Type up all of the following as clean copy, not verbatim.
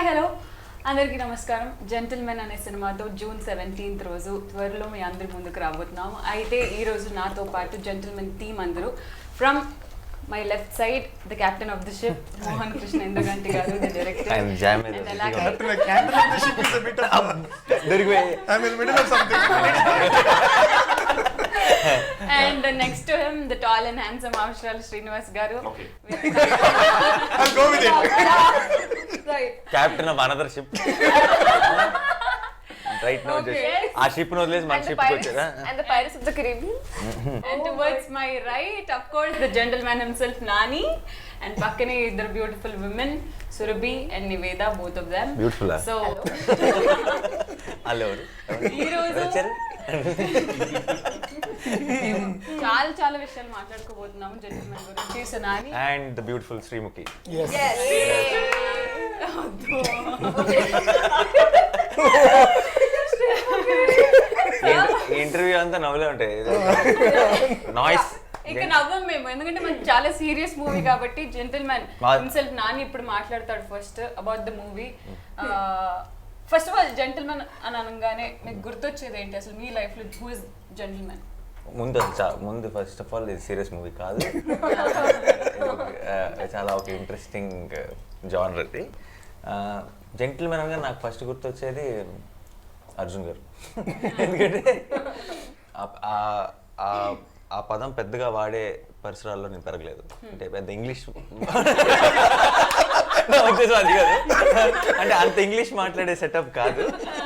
Hello అందరికీ నమస్కారం. Gentlemen అనే సినిమాతో జూన్ 17th రోజు త్వరలో మీ అందరి ముందుకు రాబోతున్నాము. అయితే ఈ రోజు నాతో పాటు జెంటిల్మెన్ టీమ్ అందరూ from my left side the captain of the ship Mohanakrishna Indraganti garu the director I'm jamming and the captain of the ship is a bit of I'm in the middle of something. and next to him the tall and handsome Avasarala Srinivas garu. Okay. I'll go with it. Right. Captain of another ship. Right now Okay. just ఆ ship ను వదిలేసి మన ship కి వచ్చారా? And the Pirates of the Caribbean. And towards my right, of course, the gentleman himself, Nani, and pakkane iddaru beautiful women, Surabhi and Nivetha, both of them. Beautiful. So, hello. ee roju చాలా విషయాలు మాట్లాడుకోబోతున్నాము gentlemen గురించి. So Nani And the beautiful Sreemukhi. Yes. Interview అంతా నవ్వులే ఉంటాయి. Noise ఇక నవ్వం మేము, ఎందుకంటే మనకి చాలా సీరియస్ మూవీ కాబట్టి. జెంటిల్మెన్ హిమ్సెల్ఫ్ నాని ఇప్పుడు మాట్లాడతాడు first about the movie. First of all Gentleman అని అనగానే మీకు గుర్తొచ్చేది ఏంటి అసలు మీ లైఫ్ లో? Who is Gentleman? ముందు ఫస్ట్ ఆఫ్ ఆల్ ఇది సీరియస్ మూవీ కాదు, చాలా ఒక ఇంట్రెస్టింగ్ జానర్ ఇది. జెంటిల్మెన్ అనగా నాకు ఫస్ట్ గుర్తొచ్చేది అర్జున్ గారు. ఎందుకంటే ఆ పదం పెద్దగా వాడే పరిసరాల్లో నేను పెరగలేదు. అంటే పెద్ద ఇంగ్లీష్ ఉద్దేశం అది కాదు, అంటే అంత ఇంగ్లీష్ మాట్లాడే సెటప్ కాదు.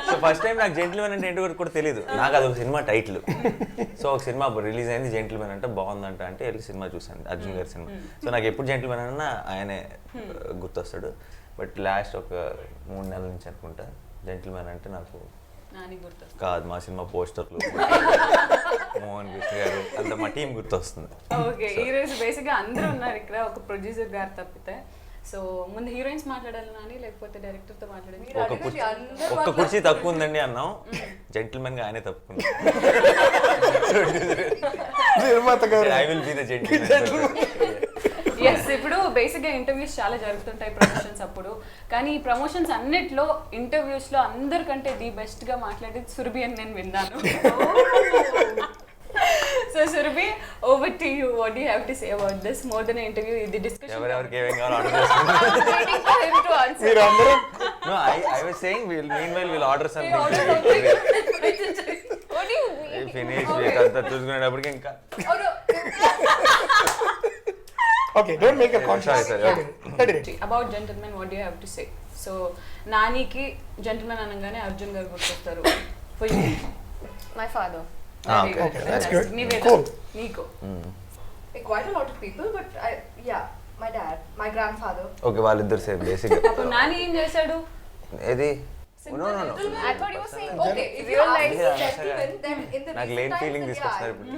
సో ఫస్ట్ టైం నాకు జెంటిల్మెన్ అంటే ఏంటో కూడా తెలియదు. నాకు అది ఒక సినిమా టైటిల్. సో ఒక సినిమా రిలీజ్ అయింది, జెంటిల్మెన్ అంటే బాగుందంట అంటే వెళ్ళి సినిమా చూసాను, అర్జున్ గారి సినిమా. సో నాకు ఎప్పుడు జెంటిల్మెన్ అన్నా ఆయనే గుర్తొస్తాడు. బట్ లాస్ట్ ఒక 3 నెలల నుంచి అనుకుంటా జెంటిల్మెన్ అంటే నాకు కాదు, మా సినిమా పోస్టర్లు, మోహన్ కృష్ణ గారు అంత మా టీం గుర్తొస్తుంది. ఓకే, ఈ రోజు బేసిక్ గా అందరూ ఉన్నారు ఇక్కడ, ఒక ప్రొడ్యూసర్ గారు తప్పితే. సో ముందు హీరోయిన్స్ మాట్లాడాలి నాని, లేకపోతే డైరెక్టర్ తో మాట్లాడాలి? ఒక్క కుర్చీ తక్కువ ఉందండి అన్నాం, జెంటిల్మెన్ గా ఆయనే తప్పుకున్నాం. I will be the gentleman. Yes, ఇప్పుడు బేసిక్గా ఇంటర్వ్యూస్ చాలా జరుగుతుంటాయి ప్రమోషన్స్ అప్పుడు. కానీ ఈ ప్రమోషన్స్ అన్నిట్లో ఇంటర్వ్యూస్ లో అందరికంటే ది బెస్ట్ గా మాట్లాడేది సురభి అని నేను విన్నాను. So Surabhi, over to you. What do you have to say about this? More than interview, ఇది డిస్కషన్. ఎవరెవరికి ఏమేం కావాలో ఆర్డర్ చేసుకోండి. Waiting for him to answer. మీరు అందరూ No, I was saying we'll order something. What do you mean? Finish అంతా చూసుకునేటప్పటికి ఇంకా Oh no. Okay, don't make a conscious. Sorry. Okay. About gentleman, what do you have to say? So నానికి gentleman అనగానే అర్జున్ గారు గుర్తొస్తారు. For you? My father. Okay, that's good. Nivetha, Cool. నీకు? Quite a lot of people, but my dad, my grandfather. Okay, వాళ్ళిద్దరు same basic. అప్పుడు నాని ఏం చేశాడు? ఏది? No. I thought you were saying, okay, if you're like gentleman, then in the నాకు లేని feeling తీసుకొస్తారు ఇప్పుడు.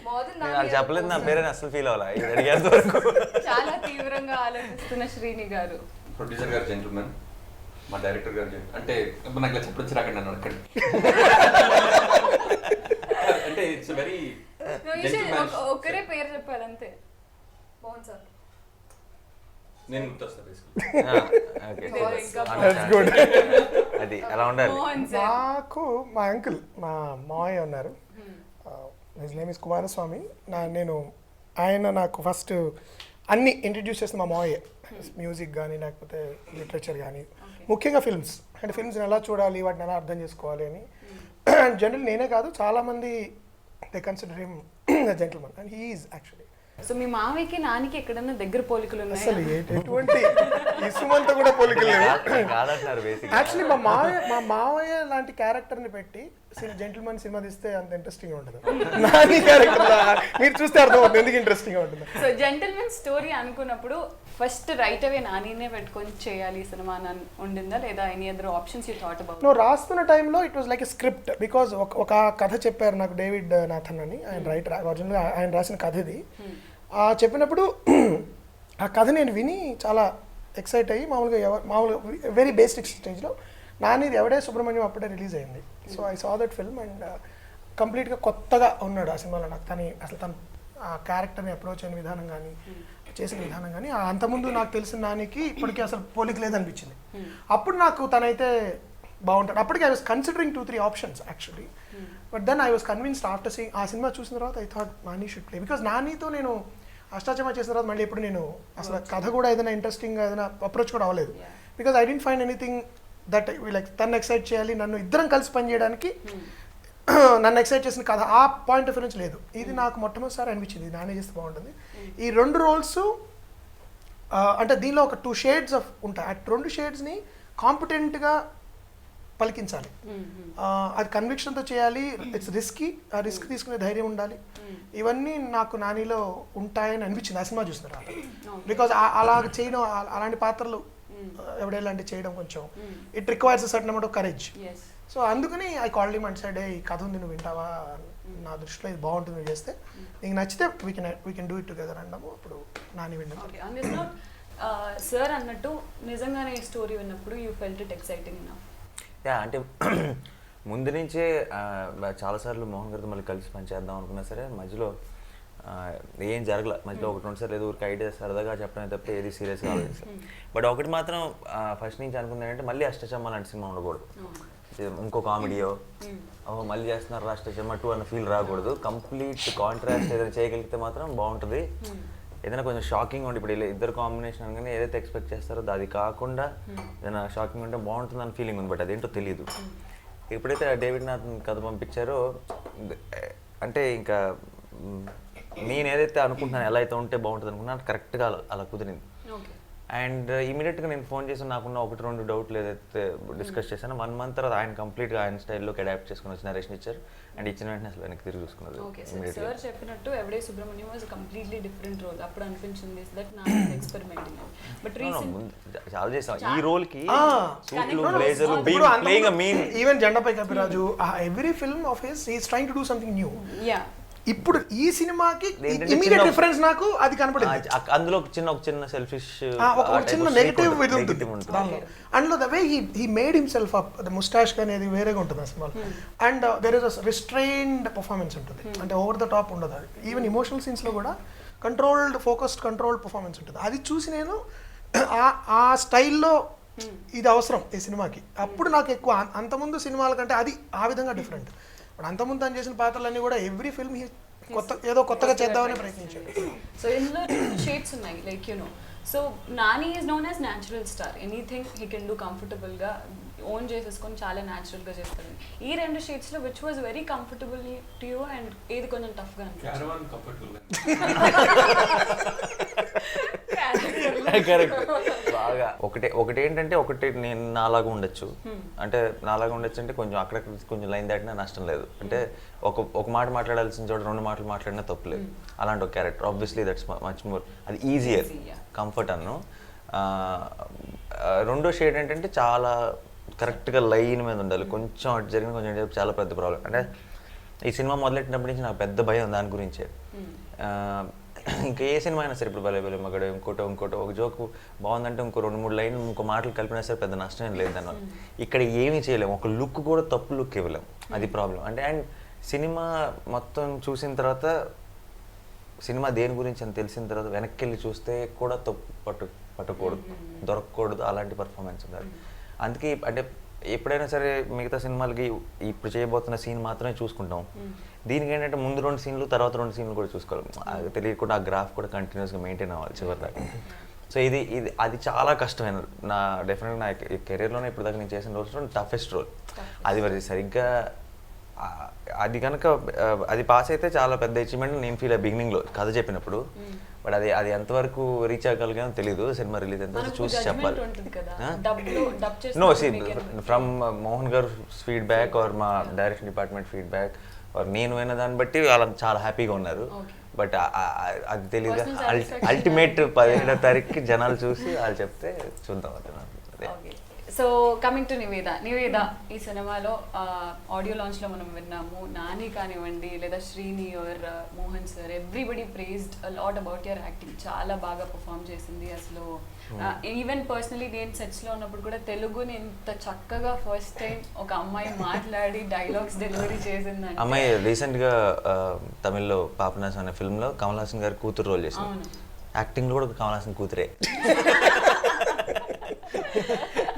more than నేను that. వాళ్ళు చెప్పలేదు, నా పేరు అసలు ఫీల్ అవ్వాలి ఇది అడిగేంత వరకు. చాలా తీవ్రంగా ఆలోచిస్తున్న శ్రీని గారు. ప్రొడ్యూసర్ గారు జెంటిల్మెన్, మా డైరెక్టర్ గారు అంటే నాకు ఇలా చెప్పొచ్చు రాకండి నన్ను అడగండి. అంటే ఇట్స్ వెరీ ఒక్కరే పేరు చెప్పాలి అంతే. Mohan sir. నేను గుర్తొస్తాను. That's good. అది అలా ఉండాలి. మోహన్ సార్. నాకు మా అంకుల్, మా మావయ్య ఉన్నారు. His name is Kumaraswamy. ఆయన నాకు ఫస్ట్ అన్ని ఇంట్రడ్యూస్ చేసిన మా మావయ్య. మ్యూజిక్ కానీ లేకపోతే లిటరేచర్ కానీ, ముఖ్యంగా ఫిల్మ్స్. అంటే ఫిల్మ్స్ని ఎలా చూడాలి, వాటిని ఎలా అర్థం చేసుకోవాలి అని. అండ్ జనరల్ నేనే కాదు, చాలామంది they consider him gentleman and he is actually. So మీ మామయ్యకి నానికి ఎక్కడన్నా దగ్గర పోలికలు ఉన్నాయి? అసలు ఎటువంటి ఇసుమంతా కూడా పోలికలు లేవు. కాదంటారు బేసిక్. యాక్చువల్లీ మా మావయ్య లాంటి క్యారెక్టర్ని పెట్టి జెంటిల్మెన్ సినిమా తీస్తే అంత ఇంట్రెస్టింగ్ ఉంటుంది. నాని క్యారెక్టర్ మీరు చూస్తే అర్థమవుతుంది ఎందుకు ఇంట్రెస్టింగ్ ఉంటుంది. సో జెంటిల్మెన్ స్టోరీ అనుకున్నప్పుడు ఫస్ట్ రైట్ అవే నానినే పెట్టుకొని చేయాలి సినిమా అని ఉండిందా, లేదా any other options you thought about? నువ్వు రాస్తున్న టైంలో it was like a script. Because ఒక కథ చెప్పారు నాకు, డేవిడ్ నాథన్ అని, ఆయన రైటర్. ఒరిజినల్గా ఆయన రాసిన కథ ఇది. చెప్పినప్పుడు ఆ కథ నేను విని చాలా ఎక్సైట్ అయ్యి, మామూలుగా వెరీ బేసిక్ స్టేజ్లో నానిది ఎవడే సుబ్రహ్మణ్యం అప్పుడే రిలీజ్ అయింది. So I saw that film and కంప్లీట్గా కొత్తగా ఉన్నాడు ఆ సినిమాలో. నాకు అసలు తను ఆ క్యారెక్టర్ని అప్రోచ్ అయిన విధానం కానీ, చేసిన విధానం కానీ అంతకుముందు నాకు తెలిసిన నానికి ఇప్పటికీ అసలు పోలిక లేదనిపించింది. అప్పుడు నాకు తనైతే బాగుంటాడు. అప్పటికి I was considering 2-3 options actually, but then I was convinced after seeing ఆ సినిమా చూసిన తర్వాత I thought Nani should play. Because నానితో నేను అష్టాచమ్మా చేసిన తర్వాత మళ్ళీ ఎప్పుడు నేను అసలు కథ కూడా ఏదైనా ఇంట్రెస్టింగ్గా ఏదైనా అప్రోచ్ కూడా అవ్వలేదు. Because I didn't find anything that like తను ఎక్సైట్ చేయాలి, నన్ను ఇద్దరం కలిసి పనిచేయడానికి నన్ను ఎక్సైట్ చేసిన కథ ఆ పాయింట్ ఆఫ్ వ్యూ నుంచి లేదు. ఇది నాకు మొట్టమొదటిసారి అనిపించింది నాని చేస్తే బాగుంటుంది. ఈ 2 రోల్స్ అంటే దీనిలో ఒక 2 షేడ్స్ ఆఫ్ ఉంటాయి. ఆ 2 షేడ్స్ని కాంపిటెంట్గా పలికించాలి. అది కన్విక్షన్తో చేయాలి. ఇట్స్ రిస్కీ, ఆ రిస్క్ తీసుకునే ధైర్యం ఉండాలి. ఇవన్నీ నాకు నానిలో ఉంటాయని అనిపించింది ఆ సినిమా చూసిన తర్వాత. బికాజ్ అలా చేయడం, అలాంటి పాత్రలు ఎవడేలాంటి చేయడం కొంచెం it requires certain amount of courage. So అందుకని I called him and said ఈ కథ ఉంది నువ్వు వింటావా, నా దృష్టిలో ఇది బాగుంటుంది నువ్వు చేస్తే, నీకు నచ్చితే we can do it together అన్నాము. అప్పుడు నాని విన్నాము. సార్ అన్నట్టు నిజంగానే ఈ స్టోరీ విన్నప్పుడు యూ ఫెల్ట్ ఇట్ ఎక్సైటింగ్ నా? యా, అంటే ముందు నుంచే చాలాసార్లు మోహన్ గారితో మళ్ళీ కలిసి పనిచేద్దాం అనుకున్నా సరే మధ్యలో ఏం జరగల. మధ్యలో 1-2 సార్లు ఏదో ఊరికి ఐడియా సరదాగా చెప్పడం తప్ప ఏది సీరియస్గా ఆలోచిస్తాం. బట్ ఒకటి మాత్రం ఫస్ట్ నుంచి అనుకుంది ఏంటంటే మళ్ళీ అష్టచమ్మ లాంటి సినిమా ఉండకూడదు, ఇంకో కామెడీయో మళ్ళీ చేస్తున్నారు అష్టచమ్మ 2 అన్న ఫీల్ రాకూడదు. కంప్లీట్ కాంట్రాస్ట్ ఏదైనా చేయగలిగితే మాత్రం బాగుంటుంది. ఏదైనా కొంచెం షాకింగ్ ఉండి ఇప్పుడు ఇద్దరు కాంబినేషన్ అనగానే ఏదైతే ఎక్స్పెక్ట్ చేస్తారో అది కాకుండా ఏదైనా షాకింగ్ ఉంటే బాగుంటుంది అని ఫీలింగ్ ఉంది. బట్ అదేంటో తెలియదు. ఎప్పుడైతే డేవిడ్ నాథ్ కథ పంపించారో అంటే ఇంకా నేను ఏదైతే అనుకుంటున్నాను ఎలా అయితే ఉంటే బాగుంటుంది అనుకున్నాను కరెక్ట్గా అలా కుదిరింది. అండ్ ఇమీడియట్గా నేను ఫోన్ చేసి నాకున్న 1-2 డౌట్లు ఏదైతే డిస్కస్ చేశానో 1 మంత్ తర్వాత ఆయన కంప్లీట్గా ఆయన స్టైల్లోకి అడాప్ట్ చేసుకుని వచ్చి నరేషన్ ఇచ్చారు. అండ్ ఇచ్చిన వెంటనే అసలు వెనక్కి తిరిగి చూసుకున్నారు. సార్ చెప్పినట్టు Yevade Subramanyam was completely different role. అప్పుడు అనిపించింది దట్ నా ఎక్స్పెరిమెంటింగ్. బట్ చాలా చేసాం ఈ రోల్ కి సూట్లు బ్లేజర్లు playing a main. Even Jandapai Kapiraju every film of his he is trying to do something new. Yeah, ఇప్పుడు ఈ సినిమాకి ఇమిడియట్ డిఫరెన్స్ నాకు అది కనపడింది. అందులో ఒక చిన్న సెల్ఫిష్ ఒక చిన్న నెగటివ్ ఇది ఉంటుంది దానిలో. అందులో the way he made himself up, the moustache అనేది వేరేగా ఉంటుంది ఆ సినిమాలో. And there is a restrained performance ఉంటుంది, అంటే ఓవర్ ద టాప్ ఉండదు. ఈవెన్ ఇమోషనల్ సీన్స్లో కూడా కంట్రోల్డ్ పర్ఫార్మెన్స్ ఉంటుంది. అది చూసి నేను ఆ స్టైల్లో ఇది అవసరం ఈ సినిమాకి. అప్పుడు నాకు ఎక్కువ అంతకుముందు సినిమాల కంటే అది ఆ విధంగా డిఫరెంట్. అంతకుముందు తను చేసిన పాత్రలన్నీ కూడా ఎవ్రీ ఫిల్మ్ ఏదో కొత్తగా చేద్దామని ప్రయత్నించాడు. సో ఇందులో షేడ్స్ ఉన్నాయి, like you know. So Nani is known as natural star. Anything he can do కంఫర్టబుల్గా ఓన్ చేసేసుకొని చాలా న్యాచురల్గా చేస్తాడు. ఈ 2 షేడ్స్లో which was very comfortable to you and ఏది కొంచెం టఫ్గా కరెక్ట్. బాగా ఒకటి ఏంటంటే నేను నాలాగా ఉండొచ్చు, అంటే నాలాగా ఉండొచ్చు అంటే కొంచెం అక్కడక్కడ కొంచెం లైన్ దాటినా నష్టం లేదు. అంటే ఒక మాట మాట్లాడాల్సిన చోట 2 మాటలు మాట్లాడినా తప్పులేదు. అలాంటి ఒక character obviously that's much more, అది ఈజియర్, కంఫర్ట్ అన్ను. రెండో షేడ్ ఏంటంటే చాలా కరెక్ట్గా లైన్ మీద ఉండాలి. కొంచెం అటు జరిగిన కొంచెం చాలా పెద్ద ప్రాబ్లం. అంటే ఈ సినిమా మొదలెట్టినప్పటి నుంచి నాకు పెద్ద భయం దాని గురించే. ఇంకా ఏ సినిమా అయినా సరే, ఇప్పుడు భలే మగడు ఇంకోటో ఒక జోకు బాగుందంటే ఇంకో 2-3 లైన్లు ఇంకో మాటలు కలిపినా సరే పెద్ద నష్టం ఏం లేదు దానివల్ల. ఇక్కడ ఏమీ చేయలేము, ఒక లుక్ కూడా తప్పు లుక్ ఇవ్వలేము, అది ప్రాబ్లం. అంటే అండ్ సినిమా మొత్తం చూసిన తర్వాత సినిమా దేని గురించి అని తెలిసిన తర్వాత వెనక్కి వెళ్ళి చూస్తే కూడా తప్పు పట్టకూడదు, దొరకకూడదు, అలాంటి పర్ఫార్మెన్స్ ఉండాలి. అందుకే అంటే ఎప్పుడైనా సరే మిగతా సినిమాలకి ఇప్పుడు చేయబోతున్న సీన్ మాత్రమే చూసుకుంటాం. దీనికి ఏంటంటే ముందు 2 సీన్లు తర్వాత 2 సీన్లు కూడా చూసుకోవాలి. తెలియకుండా ఆ గ్రాఫ్ కూడా కంటిన్యూస్గా మెయింటైన్ అవ్వాలి చివరి దాకా. సో ఇది అది చాలా కష్టమైన డెఫినెట్గా నా కెరీర్లోనే ఇప్పుడు దాకా నేను చేసిన రోల్స్లో టఫెస్ట్ రోల్ అది. మరి సరిగ్గా అది కనుక అది పాస్ అయితే చాలా పెద్ద అచీవ్మెంట్ నేను ఫీల్ అయ్యా బిగినింగ్లో కథ చెప్పినప్పుడు. బట్ అది ఎంతవరకు రీచ్ అవ్వగలిగానో తెలీదు. సినిమా రిలీజ్ ఎంత చూసి చెప్పాలి. నో సీ ఫ్రమ్ మోహన్ గారు ఫీడ్బ్యాక్ ఆర్ మా డైరెక్షన్ డిపార్ట్మెంట్ ఫీడ్బ్యాక్ ఆర్ నేను విన్న దాన్ని బట్టి వాళ్ళకి చాలా హ్యాపీగా ఉన్నారు. బట్ అది తెలియదు. అల్టిమేట్ 17వ తారీఖుకి జనాలు చూసి వాళ్ళు చెప్తే చూద్దాం అంటున్నాను. సో కమింగ్ టు నివేద ఈ సినిమాలో ఆడియో లాంచ్లో మనం విన్నాము. నాని కానివ్వండి లేదా Srini or Mohan sir, everybody praised a lot about your acting. చాలా బాగా పర్ఫామ్ చేసింది అసలు. ఈవెన్ పర్సనలీ నేను సెట్స్లో ఉన్నప్పుడు కూడా తెలుగుని ఇంత చక్కగా ఫస్ట్ టైం ఒక అమ్మాయి మాట్లాడి డైలాగ్స్ డెలివరీ చేసింది. అమ్మాయి రీసెంట్గా తమిళ్లో పాపనాస్ అనే ఫిల్మ్లో కమల్ హాసన్ గారి కూతురు రోల్ చేసింది. యాక్టింగ్లో కూడా కావాల్సిన కూతురే.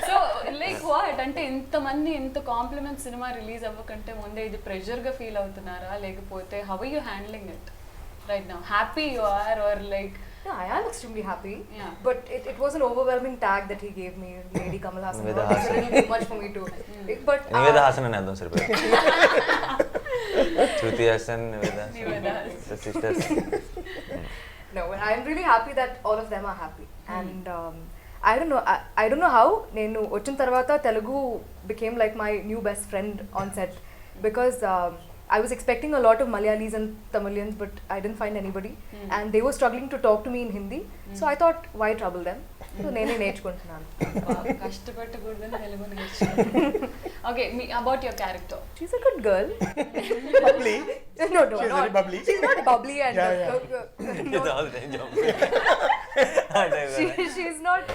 సో లైక్ వాట్ అంటే ఇంతమంది ఇంత కాంప్లిమెంట్ సినిమా రిలీజ్ అవ్వకంటే ముందే ఇది ప్రెషర్గా ఫీల్ అవుతున్నారా, లేకపోతే how are you handling it right now? Happy you are are like? Yeah, I am extremely happy. Yeah. But it was an overwhelming tag that he gave me, Lady Kamal Hassan. It Nivetha was a little too much for me to. But Nivetha Haasan అని అర్థం సరిపోయింది. Shruti Haasan, Nivetha sisters. no, I'm really happy that all of them are happy. And I don't know. I don't know how. Nenu Ochin Tarvata Telugu became like my new best friend on set because. I was expecting a lot of Malayalis and Tamilians, but I didn't find anybody. And they were struggling to talk to me in Hindi. So I thought, why trouble them? So nene నేర్చుకుంటున్నాను. కష్టపట్టకూడదని తెలుగు నేర్చుకున్నాను. Okay, about your character. She's a good girl. Bubbly. No, She's not. very bubbly. She's not bubbly and. She's not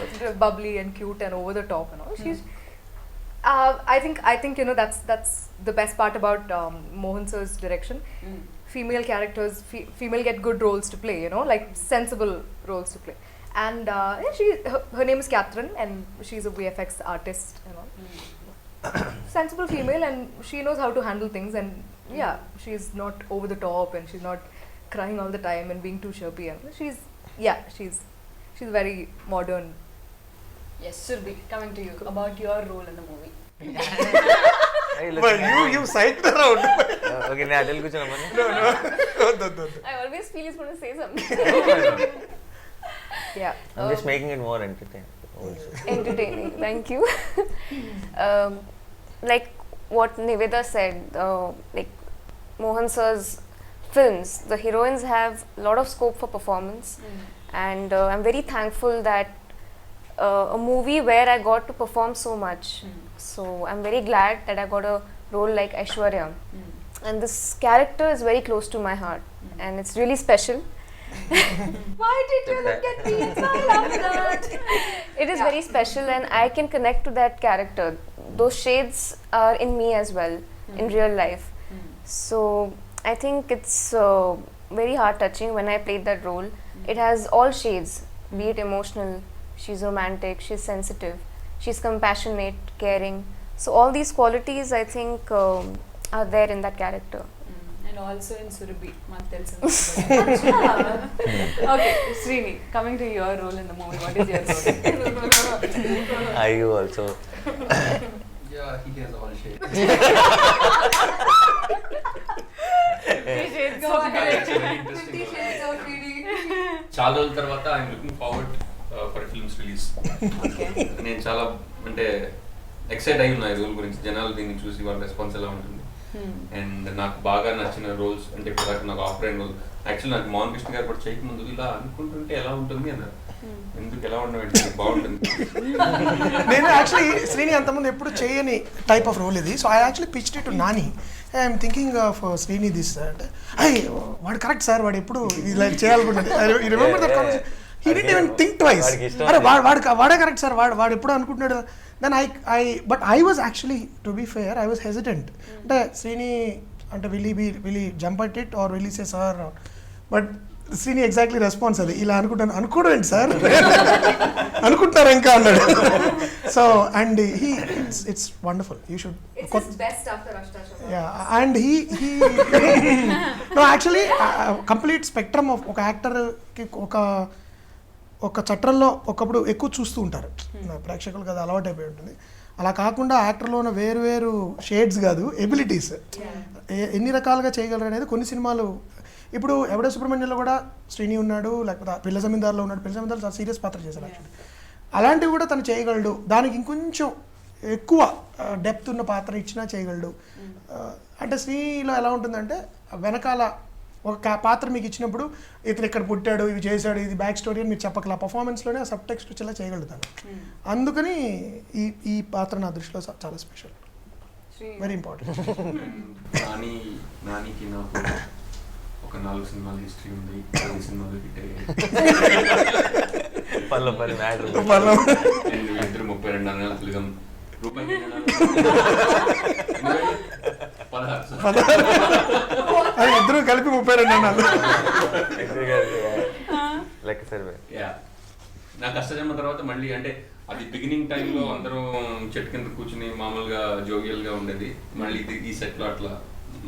bubbly and cute and over the top and all. She's. I think you know that's the best part about Mohan sir's direction. Female characters, female get good roles to play, you know, like sensible roles to play. And her name is Catherine, and she's a VFX artist, you know. Sensible female, and she knows how to handle things. And yeah, she's not over the top, and she's not crying all the time and being too chirpy. And she's very modern. Yes, Surabhi, coming to you about your role in the movie. Well, you psyched her out. Okay, నేను అటెల్ కూర్చున్నామని. No. I always feel he's going to say something. Yeah. I'm just making it more entertaining. Entertaining. Thank you. Like what Nivetha said, like Mohan sir's films, the heroines have a lot of scope for performance, and I'm very thankful that a movie where I got to perform so much. So I'm very glad that I got a role like Aishwarya, and this character is very close to my heart, and it's really special. Why did you look at me and smile after that? It is very special, and I can connect to that character. Those shades are in me as well in real life. So I think it's very heart touching when I played that role. It has all shades, be it emotional, she's romantic, she's sensitive, she's compassionate, caring. So all these qualities I think are there in that character. And also in Surabhi, maku telusu. Okay, Srini, coming to your role in the movie, what is your role? Are you also? Yeah, he has all shades. Go ahead. చాలా రోజుల తర్వాత I'm looking forward for films release. నేను చాలా అంటే excite అయి ఉన్నా ఈ role గురించి. జనాలు దీన్ని చూసి వాళ్ళ రెస్పాన్స్ ఎలా ఉంటుంది. అండ్ నాకు బాగా నచ్చిన రోల్స్ అంటే ఇప్పుడు నాకు ఆఫ్లైన్ రోల్ యాక్చువల్లీ నాకు మోహన్ కృష్ణ గారు కూడా చేయకముందు ఇలా అనుకుంటుంటే ఎలా ఉంటుంది అన్నారు. ఎందుకు ఎలా ఉండమంటే బాగుంటుంది. నేను యాక్చువల్లీ శ్రీని అంతకుముందు ఎప్పుడు చేయని టైప్ ఆఫ్ రోల్ ఇది. So I actually pitched it to Nani. I'm thinking of Srini this అంటే వాడు కరెక్ట్ సార్, వాడు ఎప్పుడు ఇలా చేయాలనుకుంటుంది. I remember that conversation. He didn't even think twice. అరే వాడే కరెక్ట్ సార్, వాడు ఎప్పుడు అనుకుంటున్నాడు. Then but I was actually to be fair I was hesitant. అంటే శ్రీని అంటే will jump at it or will say sir, but Srini exactly response అది. ఇలా అనుకోవడం ఏంటి సార్, అనుకుంటున్నారు ఇంకా అన్నాడు. So and it's wonderful. You should. It's his best after Ashtasha. Yeah, and he no actually complete spectrum of ఒక యాక్టర్కి ఒక చట్రంలో ఒకప్పుడు ఎక్కువ చూస్తూ ఉంటారు ప్రేక్షకులకు, అది అలవాటు అయిపోయి ఉంటుంది. అలా కాకుండా యాక్టర్లో ఉన్న వేరు షేడ్స్ కాదు, ఎబిలిటీస్ ఎన్ని రకాలుగా చేయగలరు అనేది కొన్ని సినిమాలు. ఇప్పుడు ఎవడో సుబ్రహ్మణ్యంలో కూడా శ్రీని ఉన్నాడు, లేకపోతే పిల్ల జమీందార్లో ఉన్నాడు. పిల్ల జమీందార్ చాలా సీరియస్ పాత్ర చేశాడు యాక్చువల్లీ. అలాంటివి కూడా తను చేయగలడు. దానికి ఇంకొంచెం ఎక్కువ డెప్త్ ఉన్న పాత్ర ఇచ్చినా చేయగలడు. అంటే శ్రీలో ఎలా ఉంటుందంటే వెనకాల ఒక పాత్ర మీకు ఇచ్చినప్పుడు ఇతను ఇక్కడ పుట్టాడు, ఇవి చేశాడు, ఇది బ్యాక్ స్టోరీ అని మీరు చెప్పకలా, పర్ఫార్మెన్స్లోనే ఆ సబ్ టెక్స్ట్ వచ్చేలా చేయగలుగుతాను. అందుకని ఈ పాత్ర నా దృష్టిలో చాలా స్పెషల్, వెరీ ఇంపార్టెంట్. నానికి నాకు ఒక 4 సినిమాల హిస్టరీ ఉంది. 10 సినిమాలు హిట్ అయ్యాయి. ఇద్దరు 32 నెలల తెలుగు రూపాయి 16 ఇద్దరు కలిపి 32 అన్నారు. లెక్క సరిపోయి. యా నా కష్టజన్మ తర్వాత మళ్ళీ అంటే అది బిగినింగ్ టైంలో అందరూ చెట్టు కింద కూర్చుని మామూలుగా జోగియల్గా ఉండేది. మళ్ళీ ఇది ఈ సెట్లో అట్లా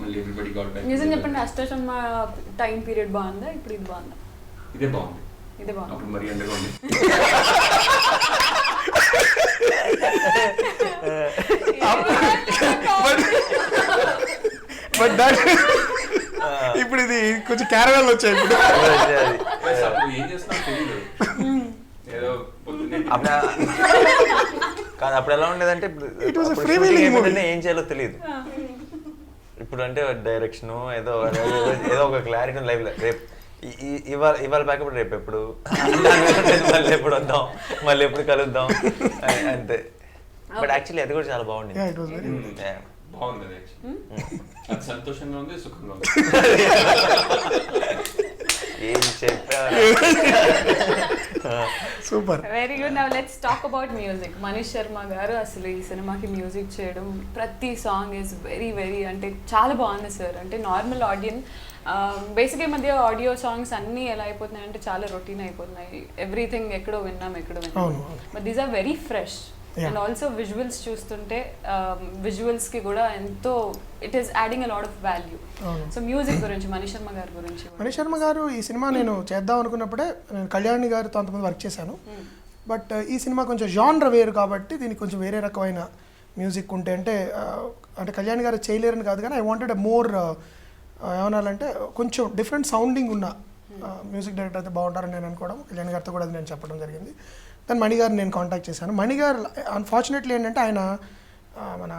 మళ్ళీ ఎవ్రీబడి గాట్ బ్యాక్. నిజం చెప్పండి, అష్టచమ్మ టైం పీరియడ్ బాగుందా, ఇప్పుడు ఇది బాగుందా? ఇదే బాగుంది. ఇదే బాగుంది. అప్పుడు మరి ఎండగా ఉంది. బట్ ఇప్పుడు ఇది కొంచెం క్యారవాన్ వచ్చాయి ఇప్పుడు. అప్పుడు ఏం చేస్తున్నా తెలియదు. ఏదో కాదు అప్పుడు ఎలా ఉండేదంటే ఏం చేయాలో తెలియదు. ఇప్పుడు అంటే డైరెక్షన్ ఏదో ఏదో ఒక క్లారిటీ లైఫ్ లో. రేపు ఇవాళ బ్యాకప్ రేపు ఎప్పుడు, మళ్ళీ ఎప్పుడు వద్దాం, మళ్ళీ ఎప్పుడు కలుద్దాం అంతే. బట్ యాక్చువల్లీ అది కూడా చాలా బాగుంది. బాగుంది అది. అది సంతోషంగా ఉంది, సుఖంగా ఉంది. ఏం చెప్పారు. Super, very good. Now let's talk about music. Manish Sharma గారు అసలు ఈ సినిమాకి మ్యూజిక్ చేయడం, ప్రతి సాంగ్ ఈజ్ వెరీ వెరీ అంటే చాలా బాగుంది సార్. అంటే నార్మల్ ఆడియన్స్ బేసిక్గా ఈ మధ్య ఆడియో సాంగ్స్ అన్నీ ఎలా అయిపోతున్నాయి అంటే చాలా రొటీన్ అయిపోతున్నాయి. ఎవ్రీథింగ్ ఎక్కడో విన్నాం. But these are very fresh. And also visuals చూస్తుంటే విజువల్స్కి కూడా ఎంతో it is adding a lot of value. So music గురించి మనీష్ శర్మ గారి గురించి. మనీష్ శర్మ గారు ఈ సినిమా నేను చేద్దాం అనుకున్నప్పుడే నేను కళ్యాణి గారితో అంతమంది వర్క్ చేశాను. బట్ ఈ సినిమా కొంచెం జాన్ర వేరు కాబట్టి దీనికి కొంచెం వేరే రకమైన మ్యూజిక్ ఉంటే అంటే కళ్యాణి గారు చేయలేరని కాదు, కానీ ఐ వాంటెడ్ మోర్ ఏమనాలంటే కొంచెం డిఫరెంట్ సౌండింగ్ ఉన్న మ్యూజిక్ డైరెక్టర్ అయితే బాగుంటారని నేను అనుకోవడం. కళ్యాణి గారితో కూడా అది నేను చెప్పడం జరిగింది. దాన్ని మణిగారిని నేను కాంటాక్ట్ చేశాను. మణిగారు అన్ఫార్చునేట్లీ ఏంటంటే ఆయన మన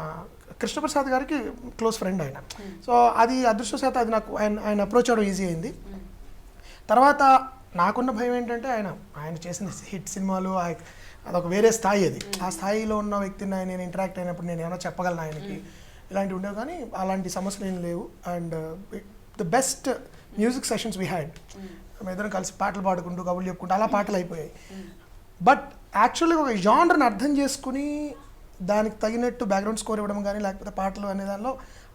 కృష్ణప్రసాద్ గారికి క్లోజ్ ఫ్రెండ్ ఆయన. సో అది అదృష్టశాతం అది నాకు ఆయన అప్రోచ్ అవ్వడం ఈజీ అయింది. తర్వాత నాకున్న భయం ఏంటంటే ఆయన చేసిన హిట్ సినిమాలు అదొక వేరే స్థాయి. అది ఆ స్థాయిలో ఉన్న వ్యక్తిని నేను ఇంటరాక్ట్ అయినప్పుడు నేను ఏమైనా చెప్పగలను ఆయనకి, ఇలాంటివి ఉండేవి. కానీ అలాంటి సమస్యలు ఏం లేవు. And the best music sessions we had. మేమిద్దరం కలిసి పాటలు పాడుకుంటూ కబుర్లు చెప్పుకుంటూ అలా పాటలు అయిపోయాయి. బట్ యాక్చువల్గా ఒక జానర్ని అర్థం చేసుకుని దానికి తగినట్టు బ్యాక్గ్రౌండ్ స్కోర్ ఇవ్వడం కానీ లేకపోతే పాటలు అనే దానిలో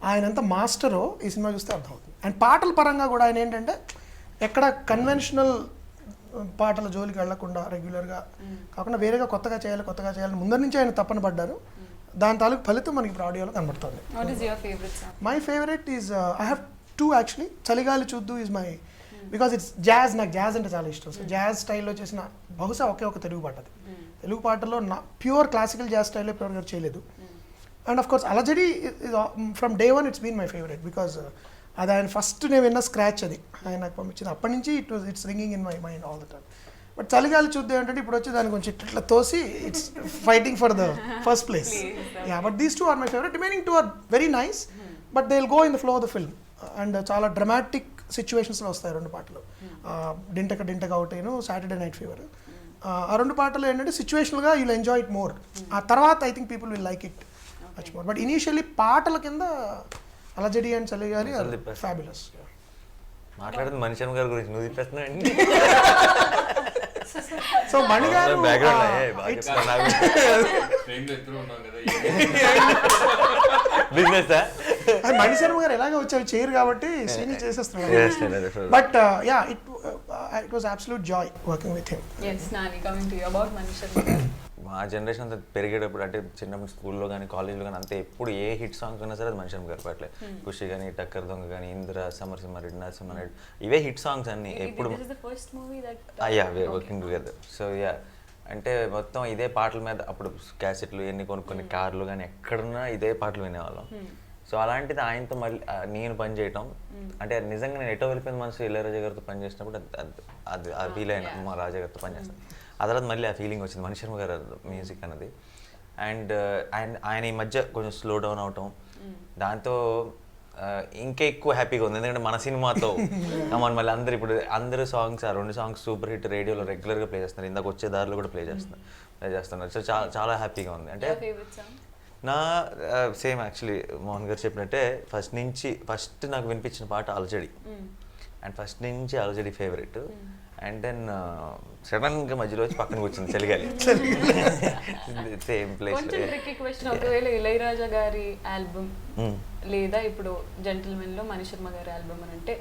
ఆయన ఎంత మాస్టరో ఈ సినిమా చూస్తే అర్థమవుతుంది. అండ్ పాటల పరంగా కూడా ఆయన ఏంటంటే ఎక్కడ కన్వెన్షనల్ పాటల జోలికి వెళ్లకుండా రెగ్యులర్గా కాకుండా వేరేగా కొత్తగా చేయాలని ముందర నుంచి ఆయన తప్పన పడ్డారు. దాని తాలూకు ఫలితం మనకి ఇప్పుడు ఆడియోలో కనబడుతుంది. My favourite is I have two actually. చలిగాలి చూద్దు is my because it's jazz. నాకు జాజ్ అంటే చాలా ఇష్టం. సో జాజ్ స్టైల్లో చేసిన బహుశా ఒక తెలుగు పాట అది. తెలుగు పాటలో ప్యూర్ క్లాసికల్ జాజ్ స్టైల్లో ప్యూర్ చేయలేదు. And of course Alajadi from day one it's been my favourite because అది ఆయన ఫస్ట్ నేను విన్న స్క్రాచ్ అది ఆయన నాకు పంపించింది. అప్పటి నుంచి it's ringing in my mind all the time. But చలిగాలి చూద్దాం ఏంటంటే ఇప్పుడు వచ్చి దాన్ని కొంచెం ఇట్లా తోసి it's fighting for the first place. Yeah but these two are my favourite. Remaining two are very nice but they will go in the flow of the film. And చాలా డ్రమాటిక్ సిచ్యువేషన్స్లో వస్తాయి రెండు పాటలు. డింటక అవుట్ సాటర్డే నైట్ ఫీవర్. ఆ రెండు పాటలు ఏంటంటే సిచ్యువేషనల్గా యూల్ ఎంజాయ్ ఇట్ మోర్. ఆ తర్వాత I think people will like it much more. But initially పాటల కింద అలజడి అండ్ చలిగాలి ఫ్యాబులస్. మాట్లాడేది మనీష్ శర్మ గారి గురించి నువ్వు చెప్పేస్తున్నావు. సో మణి గారు మణి శర్మ గారు ఎలాగ వచ్చారు చేయరు కాబట్టి శ్రీని చేసేస్తున్నారు. But yeah it was absolute Joy working with him. Nani, coming to you about Manish Sharma. మా జనరేషన్ అంతా పెరిగేటప్పుడు అంటే చిన్నప్పుడు స్కూల్లో కానీ కాలేజ్లో కానీ అంతే ఎప్పుడు ఏ హిట్ సాంగ్స్ ఉన్నా సరే అది మనీష్ శర్మ గారి పాటలే. ఖుషి కానీ టక్కర్ దొంగ కానీ ఇంద్ర సమరసింహారెడ్డి నరసింహారెడ్డి ఇవే హిట్ సాంగ్స్ అన్ని ఎప్పుడు. Working together. సో యా అంటే మొత్తం ఇదే పాటల మీద అప్పుడు క్యాసెట్లు ఎన్ని కొనుక్కొని కార్లు కానీ ఎక్కడున్నా ఇదే పాటలు వినేవాళ్ళం. సో అలాంటిది ఆయనతో మళ్ళీ నేను పని చేయటం అంటే నిజంగా నేను ఎటో వెళ్ళిపోయిన మనసు ఇళయరాజా గారితో పని చేసినప్పుడు అది ఆ ఫీల్ అయినా మా రాజా గారితో పనిచేస్తాను. ఆ తర్వాత మళ్ళీ ఆ ఫీలింగ్ వచ్చింది మనీష్ శర్మ గారు మ్యూజిక్ అన్నది. అండ్ ఆయన ఈ మధ్య కొంచెం స్లో డౌన్ అవటం దాంతో ఇంకా ఎక్కువ హ్యాపీగా ఉంది. ఎందుకంటే మన సినిమాతో మళ్ళీ అందరూ సాంగ్స్ ఆ రెండు సాంగ్స్ సూపర్ హిట్ రేడియోలో రెగ్యులర్గా ప్లే చేస్తున్నారు. ఇందాక వచ్చే దారిలో కూడా ప్లే చేస్తున్నారు. సో చాలా హ్యాపీగా ఉంది. అంటే నా సేమ్ యాక్చువల్లీ మోహన్ గారు చెప్పినట్టే ఫస్ట్ నాకు వినిపించిన పాట అలజడి. అండ్ ఫస్ట్ నుంచి అలజడి ఫేవరెట్. అండ్ దెన్ సడన్గా మధ్యలో వచ్చి పక్కన కూర్చుంది చలిగాలి. Same place. ఒకవేళ ఇళయరాజా గారి ఆల్బమ్ లేదా ఇప్పుడు జెంటిల్మెన్ లో మనీష్ శర్మ గారి ఆల్బమ్ అని అంటే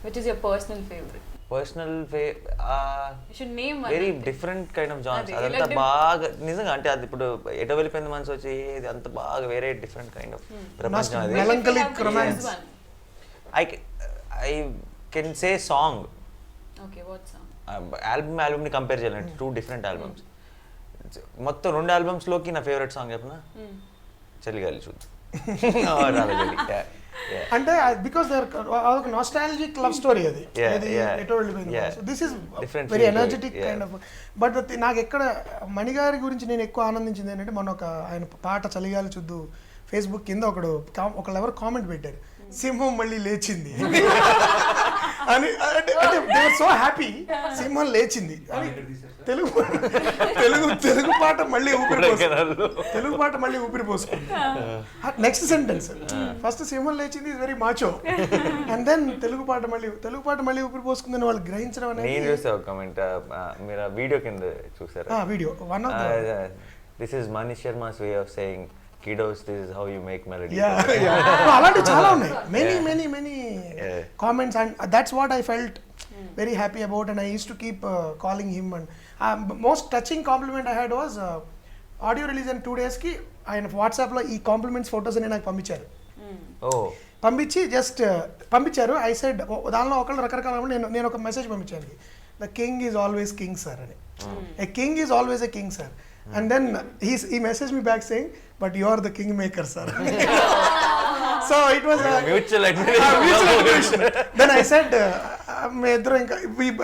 which is your personal favourite? Personal should name very different kind of genres. అదే, అదంతా ఇలా బాగా నిజంగా అంటే అది ఇప్పుడు ఎటో వెళ్ళిపోయింది మనసు వచ్చి ఇది అంత బాగా వేరే డిఫరెంట్ కైండ్ ఆఫ్ ప్రపంచం అది. Melancholic romance. I can say song okay what song? ఆల్బమ్ని కంపేర్ చేయాలంటే 2 డిఫరెంట్ ఆల్బమ్స్. మొత్తం 2 ఆల్బమ్స్లోకి నా ఫేవరెట్ సాంగ్ చెప్పిన చలిగాలి చూద్దాం. అంటే బికాస్ అదొక నాస్టాలజిక్ లవ్ స్టోరీ అది. ఎటో వెళ్ళిపోయింది. This is very energetic kind of. But నాకు ఎక్కడ మణిగారి గురించి నేను ఎక్కువ ఆనందించింది ఏంటంటే మొన్న ఒక ఆయన పాట చలిగాలి చూద్దు ఫేస్బుక్ కింద ఒకళ్ళు ఎవరు కామెంట్ పెట్టారు, సింహం మళ్ళీ లేచింది అని. అంటే దే ఆర్ సో హ్యాపీ, సింహం లేచింది అని. తెలుగు పాట మళ్ళీ ఊపిరి పోసుకుంది. నెక్స్ట్ సెంటెన్స్ ఫస్ట్ సింహం లేచింది is very macho, and then Telugu పాట మళ్ళీ ఊపిరి పోసుకుందని వాళ్ళు గ్రహించడం అనేది. నేను చూసా ఒక కామెంట్, మీరు వీడియో కింద చూసారా? Video one of this is Manish Sharma's way of saying kiddos, this is how you make melody. అలాంటి చాలా ఉన్నాయి, many comments, and that's what I felt very happy about, and I used to keep calling him. And most touching compliment I had was audio release in 2 days కి ఆయన WhatsApp లో ఈ compliments photos అని నాకు పంపించారు. పంపించి just పంపించారు. I said దానిలో ఒకళ్ళు రకరకాల నేను ఒక మెసేజ్ పంపించాను, the king is always king sir అని. A king is always a king sir. And then he messaged me back saying, but you are the kingmaker, sir. So it was a mutual admiration. Then I said,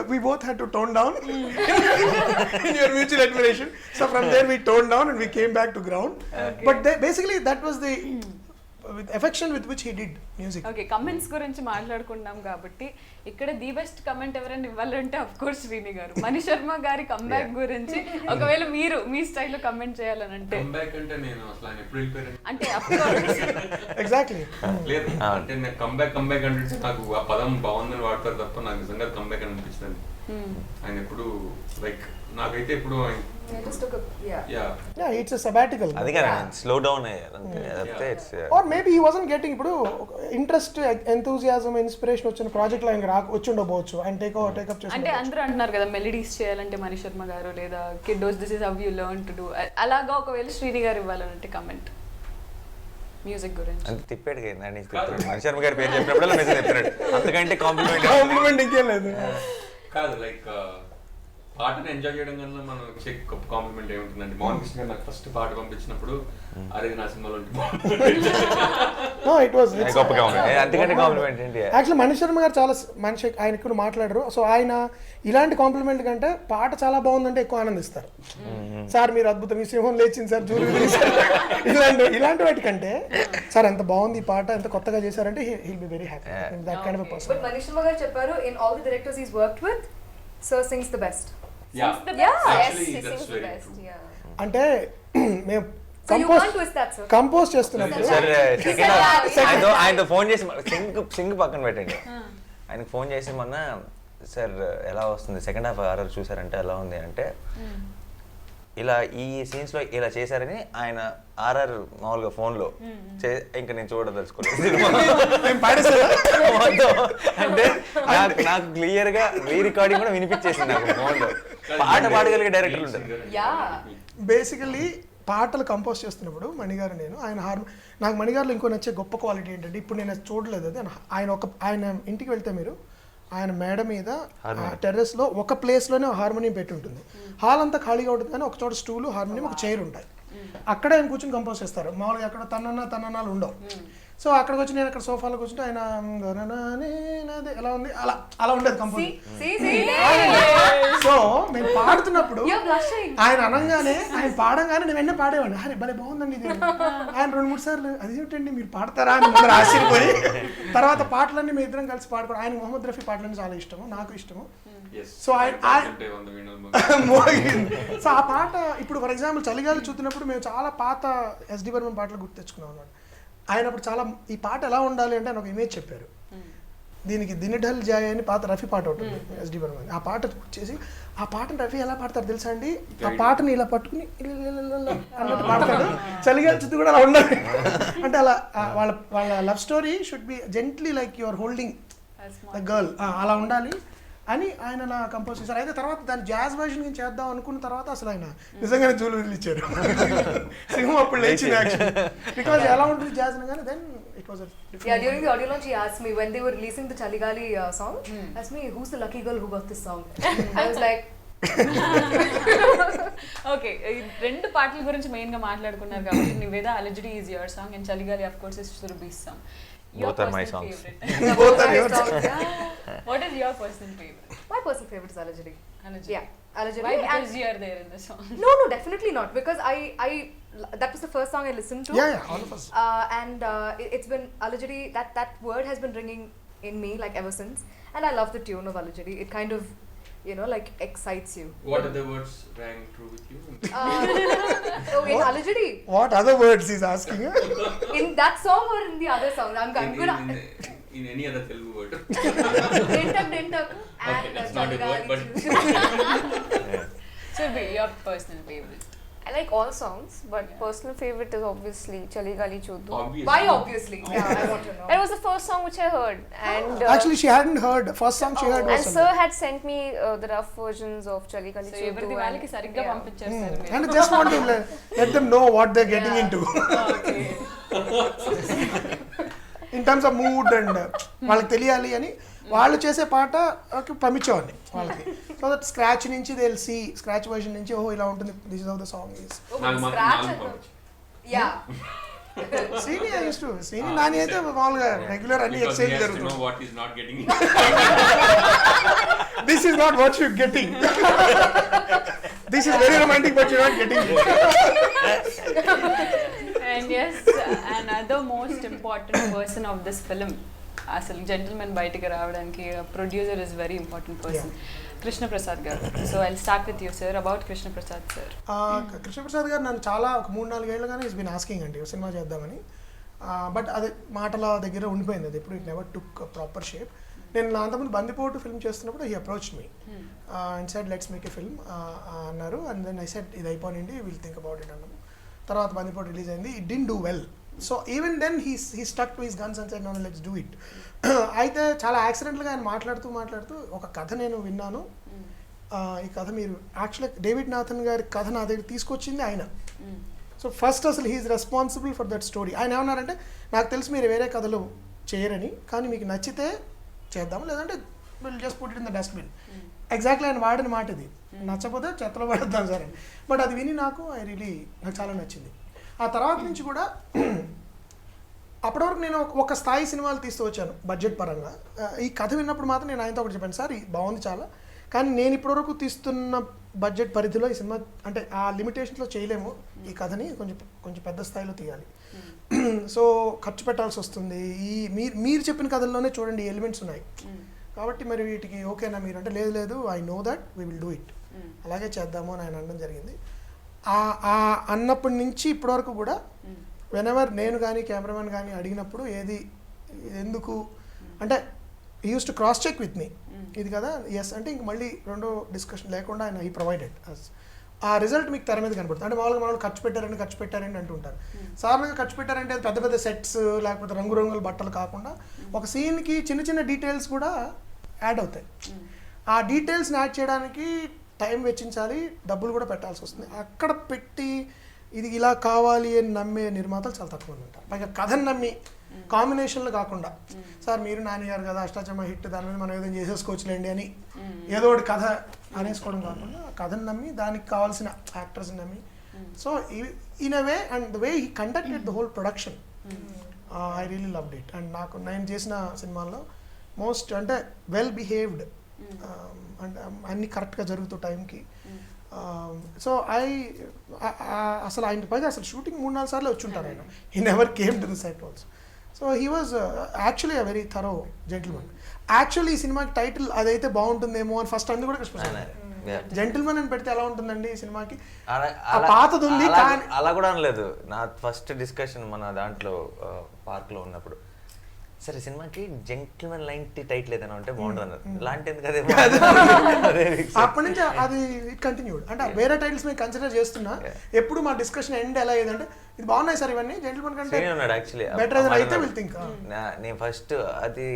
we both had to tone down in your mutual admiration. So from there we toned down and we came back to ground. Okay. But basically that was the with affection with which he did music. Okay, comments గురించి మాట్లాడుకున్నాం కాబట్టి ఇక్కడ the best comment ఎవరైనా ఇవ్వాలంటే of course Srini గారు. మణి శర్మ గారి comeback గురించి ఒకవేళ మీరు మీ స్టైల్లో కమెంట్ చేయాలని అంటే కంబ్యాక్ అంటే నేను అసలు ఆయన ఎప్పుడు వెళ్ళిపోయాను అంటే ఆఫ్ కోర్స్ ఎగ్జాక్ట్లీ లేదు అంటే నేను కంబ్యాక్ అంటే నాకు ఆ పదం బాగుందని వాడతారు తప్ప నాకు నిజంగా కంబ్యాక్ అని అనిపిస్తుంది. ఆయన ఎప్పుడు లైక్ నాకైతే ఎప్పుడు it's a sabbatical. అది కదా స్లో డౌన్ అయ్యారంతే. Or maybe he wasn't getting ఇప్పుడు ఇంట్రెస్ట్, ఎంతూజియాజం, ఇన్స్పిరేషన్ వచ్చిన ప్రాజెక్ట్ లో ఆయన వచ్చి ఉండవచ్చు. ఆయన టేకప్ చేసి అంటే అందరూ అంటున్నారు కదా మెలోడీస్ చేయాలంటే మణి శర్మ గారు లేదా kiddos this is how you learn to do అలాగా ఒకవేళ శ్రీని గారు ఇవ్వాలంటే కమెంట్ మ్యూజిక్ గురించి అంటే తిప్పాడు కదా నాని తిప్పాడు. మణి శర్మ గారి పేరు చెప్పినప్పుడు మెసేజ్ చెప్తున్నాడు, అంతకంటే కాంప్లిమెంట్ ఇంకేం లేదు. కాదు లైక్ పాటను ఎంజాయ్ చేయడం కన్నా మనం గొప్ప కాంప్లిమెంట్ ఏముంటుందండి. మోహనకృష్ణ గారు నాకు ఫస్ట్ పాట పంపించినప్పుడు అరే నా సినిమాలో గొప్ప కాంప్లిమెంట్, అంతకంటే కాంప్లిమెంట్ ఏంటి? యాక్చువల్లీ మణి శర్మ గారు చాలా మనిషి, ఆయన ఎక్కువ మాట్లాడరు. సో ఆయన ఇలాంటి కాంప్లిమెంట్ కంటే పాట చాలా బాగుందంటే ఎక్కువ ఆనందిస్తారు. సార్ మీరు అద్భుతం, మీ సింహం లేచింది సార్, ఇలాంటి వాటి కంటే సార్ ఎంత బాగుంది ఈ పాట, ఎంత కొత్తగా చేశారంటే he'll be very happy. That kind of a person. But Mani Sharma garu chepparu in all the directors he's worked with, Sir sings the best. Yeah, Actually, he that's sings the very best. true. Yeah. అంటే మేము So you can't twist that, sir. Compose చేస్తున్నప్పుడు ఆయనతో phone చేసి సింగ్ పక్కన పెట్టండి, ఆయనకు phone చేసి మొన్న సార్ ఎలా వస్తుంది సెకండ్ హాఫ్ ఆర్ఆర్ చూసారంటే ఎలా ఉంది అంటే ఇలా ఈ సీన్స్ లో ఇలా చేశారని ఆయన ఆర్ఆర్ మామూలుగా ఫోన్ లో ఇంకా నేను చూడదలుచుకోలేదు అంటే నాకు క్లియర్ గా రీ రికార్డింగ్ కూడా వినిపించేసింది నాకు ఫోన్ లో. పాట పాడగలిగే డైరెక్టర్లు ఉంటారు. బేసికలీ పాటలు కంపోజ్ చేస్తున్నప్పుడు మణిగారు నాకు మణిగారులో ఇంకో నచ్చే గొప్ప క్వాలిటీ ఏంటంటే, ఇప్పుడు నేను చూడలేదు అది, ఆయన ఇంటికి వెళ్తే మీరు ఆయన మేడ మీద టెర్రస్ లో ఒక ప్లేస్ లోనే హార్మోనియం పెట్టి ఉంటుంది. హాల్ అంతా ఖాళీగా ఉంటుంది కానీ ఒక చోట స్టూలు, హార్మోనియం, ఒక చైర్ ఉంటాయి. అక్కడే ఆయన కూర్చొని కంపోజ్ చేస్తారు. మామూలుగా అక్కడ తననాలు ఉండవు. సో అక్కడికి వచ్చి నేను అక్కడ సోఫాలో కూర్చుంటే ఆయన ఎలా ఉంది అలా ఉండేది కంపోజ్. సో మేము పాడుతున్నప్పుడు ఆయన అనగానే ఆయన పాడంగానే నేను వెంటనే పాడేవాడిని, అరే భలే బాగుందండి ఇది. ఆయన 2-3 సార్లు అది ఏమిటండి మీరు పాడతారా అని ముందర ఆశ్చర్యపోయి తర్వాత పాటలన్నీ మేము ఇద్దరం కలిసి పాడుకోవడం. ఆయన మొహమ్మద్ రఫీ పాటలన్నీ చాలా ఇష్టము, నాకు ఇష్టము. సో సో ఆ పాట ఇప్పుడు ఫర్ ఎగ్జాంపుల్ చలిగాలి చూస్తున్నప్పుడు మేము చాలా పాత ఎస్డి బర్మన్ పాటలు గుర్తు తెచ్చుకున్నాం అన్నమాట. ఆయన అప్పుడు చాలా ఈ పాట ఎలా ఉండాలి అంటే ఆయన ఒక ఇమేజ్ చెప్పారు. దీనికి దినిఢల్ జాయ్ అని పాత రఫీ పాట ఉంటుంది ఎస్డి బర్మన్. ఆ పాట చేసి ఆ పాటను రఫీ ఎలా పాడతారు తెలుసా అండి, ఆ పాటని ఇలా పట్టుకుని అన్నట్టు పాడతాడు. చలిగాలి చుట్టూ కూడా అలా ఉండాలి అంటే అలా వాళ్ళ love story should be gently like you are holding the girl, అలా ఉండాలి. అని ఆయన అలా కంపోజ్ చేశారు. అయితే తర్వాత దాన్ని జాజ్ వర్షన్ కింద చేద్దాం అనుకున్న తర్వాత అసలు ఆయన నిజంగానే జూలు ఇచ్చారు. సింహం అప్పుడు లేచింది యాక్చువల్లీ, బికాజ్ ఎలా ఉంటుంది జాజ్ అనగానే then it was Yeah, during the audio launch, he asked me when they were releasing the Chaligali song. Asked me, "Who's the lucky girl who got this song?" I was like, okay, రెండు పాటల గురించి main గా మాట్లాడుకున్నారు కాబట్టి నివేద అలజడి is your song and చలిగాలి of course is Surabhi song. Both are my songs. Both are yours. What is your personal favorite? My personal favorite is Alajadi. Alajadi. Yeah, Alajadi. Why? Because you are there in the song. No, definitely not. Because I that was the first song I listened to. Yeah, all of us. And it's been Alajadi. That word has been ringing in me like ever since, and I love the tune of Alajadi. It kind of, like excites you. What other words rang true with you? In Alajadi. What other words he's asking? In that song or in the other song? I'm gonna. In any other Telugu word. Dentak. Okay, that's not a word, but Surabhi, your personal favorite. I like all songs, but personal favorite is obviously Chaligali Choddu. obviously. Why obviously? Yeah, I want to know. That was the first song which I heard, and Actually, she hadn't heard. First song she heard was and Sir had sent me the rough versions of Chaligali So Choddu. ఎవరిది వాళ్ళకి సరిగ్గా పంపించారు sir మీరు. and just want to let them know what they're getting into Okay. in terms of mood and వాళ్ళకి తెలియాలి అని వాళ్ళు చేసే పాట పంపించేవాడిని వాళ్ళకి. సో దట్ స్క్రాచ్ నుంచి they will see scratch version నుంచి ఓహో ఇలా ఉంటుంది, this is how the song is. Scratch. Yeah. Srini I use to Srini Nani అయితే మామూలుగా రెగ్యులర్ అన్ని Because he exchange has to జరుగుతుంది. know what he's not getting. This is not what you getting, this is very romantic but you not getting. And yes, another most important person of this film, అసలు Gentleman బయటికి రావడానికి producer is very important person, Krishna Prasad గారు. So I start with you sir about Krishna Prasad sir. Krishnaprasad గారు నన్ను చాలా ఒక 3-4 ఏళ్ళుగానే is been asking అండి సినిమా చేద్దామని. బట్ అది మాటల దగ్గర ఉండిపోయింది, అది ఎప్పుడు it never took proper shape. నేను నా అంతకుముందు బందిపోటు ఫిల్మ్ చేస్తున్నప్పుడు he approach me and said let's make a film అన్నారు. అండ్ దెన్ ఐ సెడ్ ఇది అయిపోయింది, విల్ థింక్ అబౌట్ ఇట్ అన్నాము. తర్వాత బందిపోటు రిలీజ్ అయింది, it did do well. So even then he stuck to his guns and said no let's do it. అయితే చాలా యాక్సిడెంట్గా ఆయన మాట్లాడుతూ ఒక కథ నేను విన్నాను. ఈ కథ మీరు యాక్చువల్గా డేవిడ్ నాథన్ గారి కథ నా దగ్గర తీసుకొచ్చింది ఆయన. సో ఫస్ట్ అసలు he is responsible for that story. ఆయన ఏమన్నారంటే నాకు తెలిసి మీరు వేరే కథలు చేయరని, కానీ మీకు నచ్చితే చేద్దాము, లేదంటే will just put it in the dustbin. Exactly ఆయన వాడిన మాట ఇది, నచ్చపోతే చెత్తలో పడేద్దాం సార్ అని. బట్ అది విని నాకు నాకు చాలా నచ్చింది. ఆ తర్వాత నుంచి కూడా అప్పటివరకు నేను ఒక స్థాయి సినిమాలు తీస్తూ వచ్చాను బడ్జెట్ పరంగా. ఈ కథ విన్నప్పుడు మాత్రం నేను ఆయనతో ఒకటి చెప్పాను, సార్ బాగుంది చాలా, కానీ నేను ఇప్పటివరకు తీస్తున్న బడ్జెట్ పరిధిలో ఈ సినిమా అంటే ఆ లిమిటేషన్స్లో చేయలేము, ఈ కథని కొంచెం పెద్ద స్థాయిలో తీయాలి. సో ఖర్చు పెట్టాల్సి వస్తుంది. మీరు చెప్పిన కథల్లోనే చూడండి ఎలిమెంట్స్ ఉన్నాయి, కాబట్టి మరి వీటికి ఓకేనా మీరు అంటే, లేదు I know that we will do it, అలాగే చేద్దాము అని ఆయన అనడం జరిగింది. అన్నప్పటి నుంచి ఇప్పటివరకు కూడా వెనెవర్ నేను కానీ కెమెరామెన్ కానీ అడిగినప్పుడు ఎందుకు అంటే he uses to cross check with me, ఇది కదా ఎస్ అంటే ఇంక మళ్ళీ రెండో డిస్కషన్ లేకుండా ఆయన హీ ప్రొవైడెడ్ ఆ రిజల్ట్ మీకు తెర మీద కనపడుతుంది. అంటే మామూలుగా మనం ఖర్చు పెట్టారని అంటుంటారు. సాధారణంగా ఖర్చు పెట్టారంటే పెద్ద సెట్స్ లేకపోతే రంగురంగుల బట్టలు కాకుండా ఒక సీన్కి చిన్న డీటెయిల్స్ కూడా యాడ్ అవుతాయి. ఆ డీటెయిల్స్ని యాడ్ చేయడానికి టైం వెచ్చించాలి, డబ్బులు కూడా పెట్టాల్సి వస్తుంది. అక్కడ పెట్టి ఇది ఇలా కావాలి అని నమ్మే నిర్మాతలు చాలా తక్కువ మంది ఉంటారు. పైగా కథను నమ్మి కాంబినేషన్లు కాకుండా సార్ మీరు నాని గారు కదా అష్టాచమ్మ హిట్, దాని మీద మనం ఏదైనా చేసేసుకోవచ్చులేండి అని ఏదో ఒకటి కథ అనేసుకోవడం కాకుండా కథను నమ్మి దానికి కావాల్సిన యాక్టర్స్ని నమ్మి. So in a way and the way he conducted the whole production I really loved it. And నేను చేసిన సినిమాల్లో మోస్ట్ అంటే వెల్ బిహేవ్డ్ అండ్ అన్నీ కరెక్ట్గా జరుగుతూ టైంకి. సో అసలు ఆయన పైగా అసలు షూటింగ్ 3-4 సార్లు వచ్చి ఉంటారు ఆయన. He never came to the set also. So he was actually a very thorough gentleman. Actually ఈ సినిమాకి టైటిల్ అదైతే బాగుంటుందేమో అని ఫస్ట్ అందు కూడా జెంటిల్మన్ అని పెడితే ఎలా ఉంటుందండి ఈ సినిమాకి, పాతది ఉంది అలా కూడా అనలేదు. నా ఫస్ట్ డిస్కషన్ మన దాంట్లో పార్క్లో ఉన్నప్పుడు సరే సినిమాకి జెంటిల్మెన్ లాంటి టైటిల్ ఏదైనా ఉంటే బాగుంటుంది అన్నారు. లాంటి ఎందుకు అదే అప్పటి నుంచి అది కంటిన్యూడ్. అంటే వేరే టైటిల్స్ మేము కన్సిడర్ చేస్తున్నా. ఎప్పుడు మా డిస్కషన్ ఎండ్ ఎలా అయ్యేదంటే ఇది బాగున్నాయి సార్ ఇవన్నీ జెంటిల్మెన్ కంటే ఉన్నాడు యాక్చువల్లీ బెటర్ అయితే విల్ థింక్. నేను ఫస్ట్ అది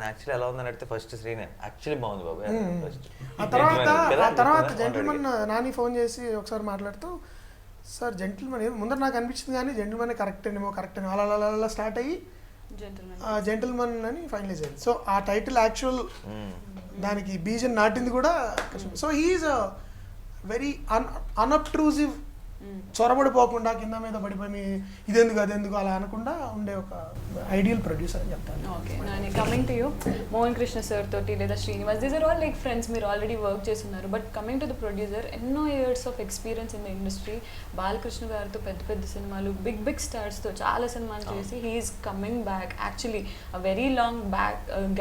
యాక్చువల్లీ ఎలా ఉందని అడిగితే ఫస్ట్ శ్రీనే యాక్చువల్లీ బాగుంది బాబు ఫస్ట్. ఆ తర్వాత జెంటిల్మెన్ నాని ఫోన్ చేసి ఒకసారి మాట్లాడుతూ సార్ జెంటిల్మెన్ ముందర నాకు అనిపించింది కానీ జెంటిల్మెన్ కరెక్ట్ ఏమో అలా అలా అలా స్టార్ట్ అయ్యి జెంటిల్మెన్ అని ఫైనలైజ్ అయింది. సో ఆ టైటిల్ యాక్చువల్ దానికి బీజం నాటింది కూడా. సో హీఈస్ అ వెరీ అన్అబ్ట్రూజివ్, చొరబడిపోకుండా కింద మీద పడిపోయి ఇదెందుకు అదెందుకు అలా అనకుండా ఉండే ఒక ఐడియల్ ప్రొడ్యూసర్ అని చెప్తాను. Okay Nani, coming to you, Mohan Krishna sir తోటి లేదా Srinivas, these are all like friends, మీరు ఆల్రెడీ వర్క్ చేస్తున్నారు. But coming to the producer, ఎన్నో years of experience in the industry, Balakrishna గారితో పెద్ద పెద్ద సినిమాలు, బిగ్ బిగ్ స్టార్స్తో చాలా సినిమాలు చేసి he is coming back. Actually very long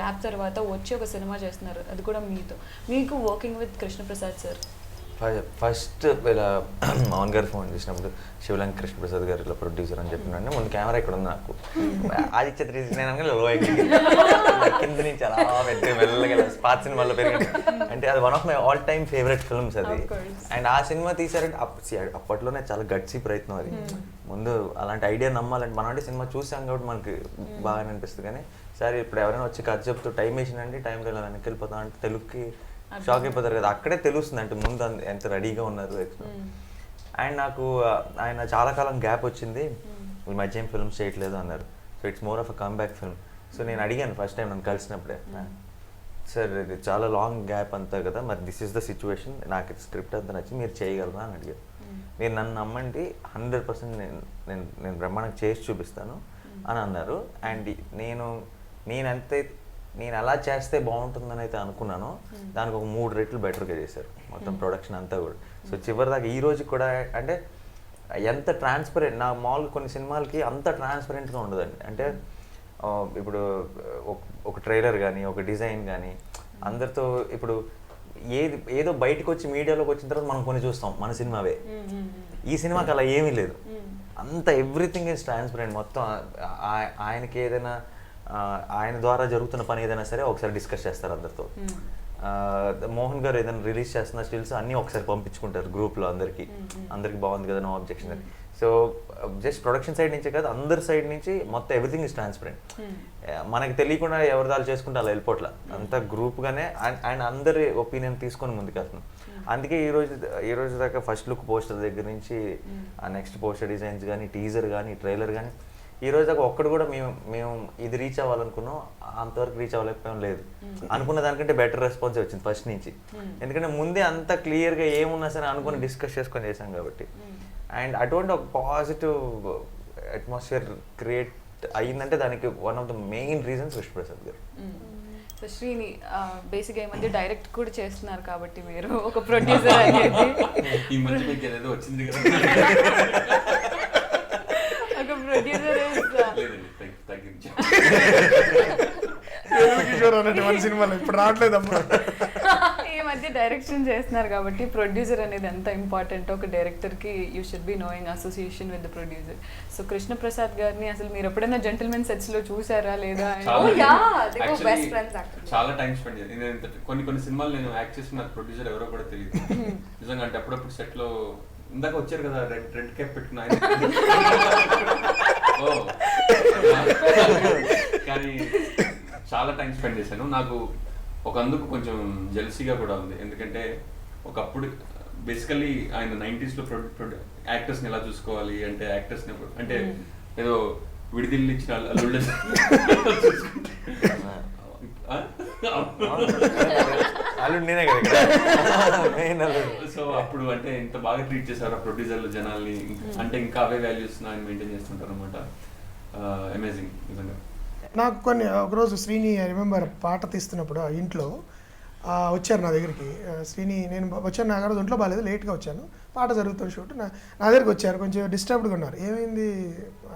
gap తర్వాత వచ్చి ఒక సినిమా చేస్తున్నారు, అది కూడా మీతో. మీకు working with Krishna Prasad sir first ఇలా మోహన్ గారు ఫోన్ చేసినప్పుడు శివలంక కృష్ణ ప్రసాద్ గారు ఇలా ప్రొడ్యూసర్ అని చెప్పినంటే ముందు కెమెరా ఇక్కడ ఉంది నాకు. ఆదిత్య త్రీ లో కింద నుంచి అలా పెద్ద మెల్లగా పాత సినిమాలో పెరిగింది. అంటే అది one of my all time favourite films అది. అండ్ ఆ సినిమా తీసారంటే అప్పట్లోనే చాలా గట్సీ ప్రయత్నం అది. ముందు అలాంటి ఐడియా నమ్మాలంటే మనం అంటే సినిమా చూసాం కాబట్టి మనకి బాగానే అనిపిస్తుంది. కానీ సరే ఇప్పుడు ఎవరైనా వచ్చి కథ చెప్తూ టైం వేసినండి టైంలో ఇలా వెనక్కి వెళ్ళిపోతాం అంటే తెలుగుకి షాక్ అయిపోతారు కదా. అక్కడే తెలుస్తుంది అంటే ముందు ఎంత రెడీగా ఉన్నారు. అండ్ నాకు ఆయన చాలా కాలం గ్యాప్ వచ్చింది, ఈ మధ్య ఏం ఫిల్మ్స్ చేయట్లేదు అన్నారు. So it's more of a comeback film. So నేను అడిగాను ఫస్ట్ టైం నన్ను కలిసినప్పుడే, సార్ ఇది చాలా లాంగ్ గ్యాప్ అంతా కదా, మరి దిస్ ఈస్ ద సిచ్యువేషన్, నాకు స్క్రిప్ట్ అంతా నచ్చి మీరు చేయగలరా అని అడిగారు. మీరు నన్ను నమ్మండి 100% నేను బ్రహ్మాండంగా చేసి చూపిస్తాను అని అన్నారు. అండ్ నేను ఎలా చేస్తే బాగుంటుందని అయితే అనుకున్నాను, దానికి ఒక 3 రెట్లు బెటర్గా చేశారు మొత్తం ప్రొడక్షన్ అంతా కూడా. సో చివరిదాకా ఈ రోజు కూడా అంటే ఎంత ట్రాన్స్పరెంట్, నా మామూలుగా కొన్ని సినిమాలకి అంత ట్రాన్స్పరెంట్గా ఉండదండి. అంటే ఇప్పుడు ఒక ట్రైలర్ కానీ ఒక డిజైన్ కానీ అందరితో ఇప్పుడు ఏదో బయటకు వచ్చి మీడియాలోకి వచ్చిన తర్వాత మనం కొన్ని చూస్తాం మన సినిమావే. ఈ సినిమాకి అలా ఏమీ లేదు, అంత ఎవ్రీథింగ్ ఈజ్ ట్రాన్స్పరెంట్. మొత్తం ఆయనకి ఏదైనా ఆయన ద్వారా జరుగుతున్న పని ఏదైనా సరే ఒకసారి డిస్కస్ చేస్తారు అందరితో. మోహన్ గారు ఏదైనా రిలీజ్ చేస్తున్న స్టిల్స్ అన్నీ ఒకసారి పంపించుకుంటారు గ్రూప్లో అందరికీ బాగుంది కదా, నో అబ్జెక్షన్ అని. సో జస్ట్ ప్రొడక్షన్ సైడ్ నుంచే కాదు అందరి సైడ్ నుంచి మొత్తం ఎవ్రీథింగ్ ఇస్ ట్రాన్స్పరెంట్. మనకి తెలియకుండా ఎవరిదాలు చేసుకుంటే అలా వెళ్ళిపోట్ల, అంతా గ్రూప్గానే అండ్ అందరి ఒపీనియన్ తీసుకొని ముందుకెళ్తున్నాం. అందుకే ఈ రోజు దాకా ఫస్ట్ లుక్ పోస్టర్ దగ్గర నుంచి ఆ నెక్స్ట్ పోస్టర్ డిజైన్స్ కానీ టీజర్ కానీ ట్రైలర్ కానీ ఈ రోజు దాకా ఒక్కడు కూడా మేము ఇది రీచ్ అవ్వాలనుకున్నాం అంతవరకు రీచ్ అవ్వలేకపోయాం లేదు. అనుకున్న దానికంటే బెటర్ రెస్పాన్స్ వచ్చింది ఫస్ట్ నుంచి, ఎందుకంటే ముందే అంత క్లియర్గా ఏమున్నా సరే అనుకుని డిస్కస్ చేసుకొని చేశాం కాబట్టి. అండ్ అటువంటి ఒక పాజిటివ్ అట్మాస్ఫియర్ క్రియేట్ అయ్యిందంటే దానికి one of the main reasons Vishnu Prasad గారు. సో శ్రీని బేసిక్గా ఈ మధ్య డైరెక్ట్ కూడా చేస్తున్నారు కాబట్టి మీరు ఒక ప్రొడ్యూసర్ అనేది వచ్చింది కదా, ఒక ప్రొడ్యూసర్ సినిమాలో ఇప్పుడు రావట్లేదమ్మా. ఈ మధ్య డైరెక్షన్ చేస్తున్నారు కాబట్టి ప్రొడ్యూసర్ అనేది ఎంత ఇంపార్టెంట్ ఒక డైరెక్టర్కి you should be knowing association with the producer. So Krishna Prasad గారిని అసలు మీరు ఎప్పుడైనా జెంటిల్మెన్ సెట్స్ లో చూసారా లేదా? చాలా టైం స్పెండ్ చేయాలి. కొన్ని సినిమాలు నేను యాక్ట్ చేసిన ప్రొడ్యూసర్ ఎవరో కూడా తెలియదు నిజంగా. అంటే అప్పుడప్పుడు సెట్ లో ఇందాక వచ్చారు కదా రెడ్ క్యాప్ పెట్టుకున్నా కానీ చాలా టైం స్పెండ్ చేశాను. నాకు ఒక అందుకు కొంచెం జెలసీగా కూడా ఉంది, ఎందుకంటే ఒకప్పుడు బేసికల్లీ ఆయన 90s లో యాక్టర్స్ని ఎలా చూసుకోవాలి అంటే యాక్టర్స్ని అంటే ఏదో విడిదిల్లు ఇచ్చిన అల్లుళ్ళ సో అప్పుడు అంటే ఇంత బాగా ట్రీట్ చేశారు ఆ ప్రొడ్యూసర్లు జనాల్ని, అంటే ఇంకా అవే వాల్యూస్ ఆయన మెయింటైన్ చేస్తుంటారు అనమాట. అమేజింగ్ నిజంగా. నాకు ఒకరోజు శ్రీని ఐ రిమెంబర్ పాట తీస్తున్నప్పుడు ఇంట్లో వచ్చారు నా దగ్గరికి. శ్రీని నేను వచ్చాను, నా గారు ఒంట్లో బాగాలేదు, లేట్గా వచ్చాను, పాట జరుగుతుంది షూట్, నా దగ్గరికి వచ్చారు, కొంచెం డిస్టర్బ్డ్గా ఉన్నారు. ఏమైంది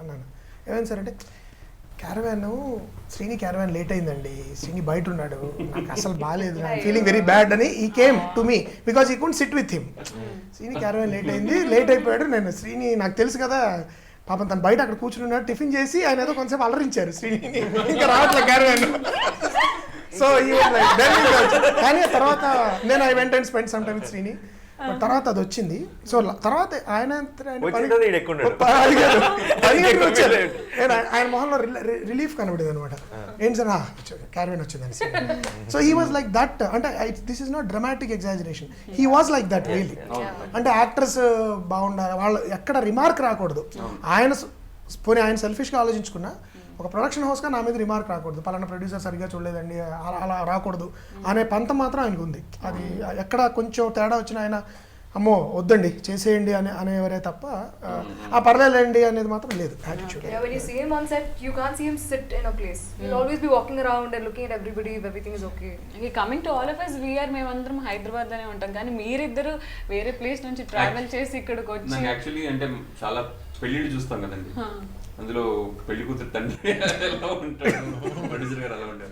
అన్నాను. ఏమైంది సార్ అంటే క్యారవాన్ శ్రీని క్యారవాన్ లేట్ అయిందండి, శ్రీని బయట ఉన్నాడు, నాకు అసలు బాగాలేదు, ఫీలింగ్ వెరీ బ్యాడ్ అని ఈ కేమ్ టు మీ బికాజ్ ఈ could SIT with him. Srini caravan late అయిపోయాడు. నేను శ్రీని నాకు తెలుసు కదా పాపం తను బయట అక్కడ కూర్చుని ఉన్నాడు, టిఫిన్ చేసి ఆయన ఏదో కొంచెం అలరించారు శ్రీని, ఇంకా రావట్లే క్యారవాన్. సో ఈ కానీ తర్వాత నేను I went and spend some time with Srini. తర్వాత అది వచ్చింది. సో తర్వాత ఆయన ఆయన మొహంలో రిలీఫ్ కనబడేది అనమాట. ఏంటి సార్ క్యారవాన్ వచ్చిందని. So he was like that. అంటే this is not dramatic exaggeration, he was like that really. అంటే యాక్టర్స్ బాగుండాలి, వాళ్ళు ఎక్కడ రిమార్క్ రాకూడదు. ఆయన పోనీ ఆయన సెల్ఫిష్గా ఆలోచించుకున్నా, ఒక ప్రొడక్షన్ హౌస్గా నా మీద రిమార్క్ రాకూడదు, పలానా ప్రొడ్యూసర్ సరిగ్గా చూడలేదండి అలా రాకూడదు అనే పంతం మాత్రం ఆయనకు ఉంది. అది ఎక్కడ కొంచెం తేడా వచ్చిన ఆయన అమ్మో వద్దండి చేసేయండి అనేవరే తప్ప ఆ పర్లేదండి అనేది మాత్రం లేదు attitude. Yeah, when you see him on set, you can't see him sit in a place. He'll always be walking around and looking at everybody if everything is okay. Coming to all of us, మేమందరం హైదరాబాద్ లోనే ఉంటాం, కానీ మీరిద్దరు వేరే place నుంచి travel చేసి ఇక్కడికి వచ్చి. నాకు యాక్చువల్లీ అంటే చాలా పెళ్ళిళ్ళు చూస్తాం కదండి, అందులో పెళ్లి కూతురు తండ్రి ఎలా ఉంటాడు, ప్రొడ్యూసర్ గారు అలా ఉంటారు.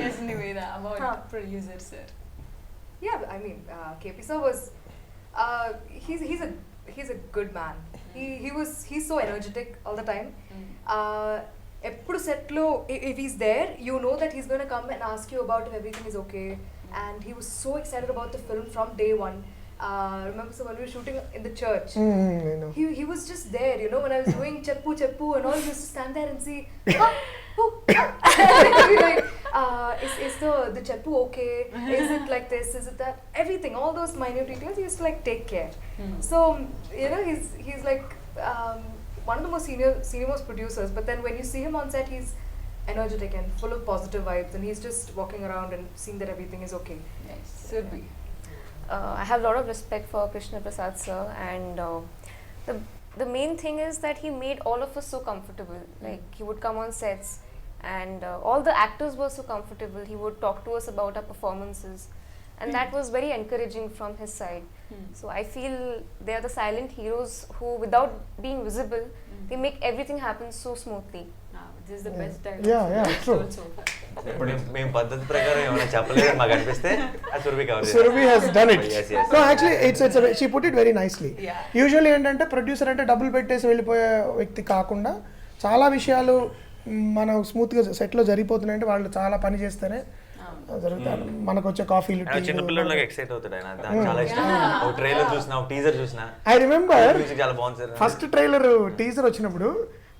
Yes, Nivetha, about producer sir. Yeah, I mean, KP sir was, he's a good man. He's so energetic all the time. Eppudu set lo, if he's there, you know that he's going to come and ask you about if everything is okay. And he was so excited about the film from day one. Remember, so when we were shooting in the church, he was just there, you know, when I was doing cheppu cheppu and all, he used to stand there and see, like, is the cheppu okay? Is it like this? Is it that? Everything, all those minute details, he used to like take care. So, you know, he's like one of the most senior most producers. But then when you see him on set, he's energetic and full of positive vibes, and he's just walking around and seeing that everything is okay. Yes, Surabhi. I have a lot of respect for Krishna Prasad sir, and the main thing is that he made all of us so comfortable. Like, he would come on sets and all the actors were so comfortable. He would talk to us about our performances, and that was very encouraging from his side. So I feel they are the silent heroes who, without being visible, they make everything happen so smoothly. This is the best dialogue. Yeah, true. ఇప్పుడు మేము పద్ధతి ప్రకారం ఏమైనా చెప్పలేదు మాకు అనిపిస్తే అది Surabhi cover చేస్తుంది. Surabhi has done it. Yes. No, actually, she put it very nicely. Yeah. Usually ఏంటంటే ప్రొడ్యూసర్ అంటే డబ్బులు పెట్టేసి వెళ్ళిపోయే వ్యక్తి కాకుండా చాలా విషయాలు మనం స్మూత్గా సెట్లో జరిగిపోతున్నాయంటే వాళ్ళు చాలా పని చేస్తేనే జరుగుతారు. మనకు వచ్చే కాఫీలు చిన్న పిల్లలకి ఎక్సైట్ అవుతాడు ఆయన, దానికి చాలా ఇష్టం. ఒక ట్రైలర్ చూసినా, ఒక టీజర్ చూసినా, ఐ రిమెంబర్ చాలా బాగుంది సార్. ఫస్ట్ ట్రైలర్ టీజర్ వచ్చినప్పుడు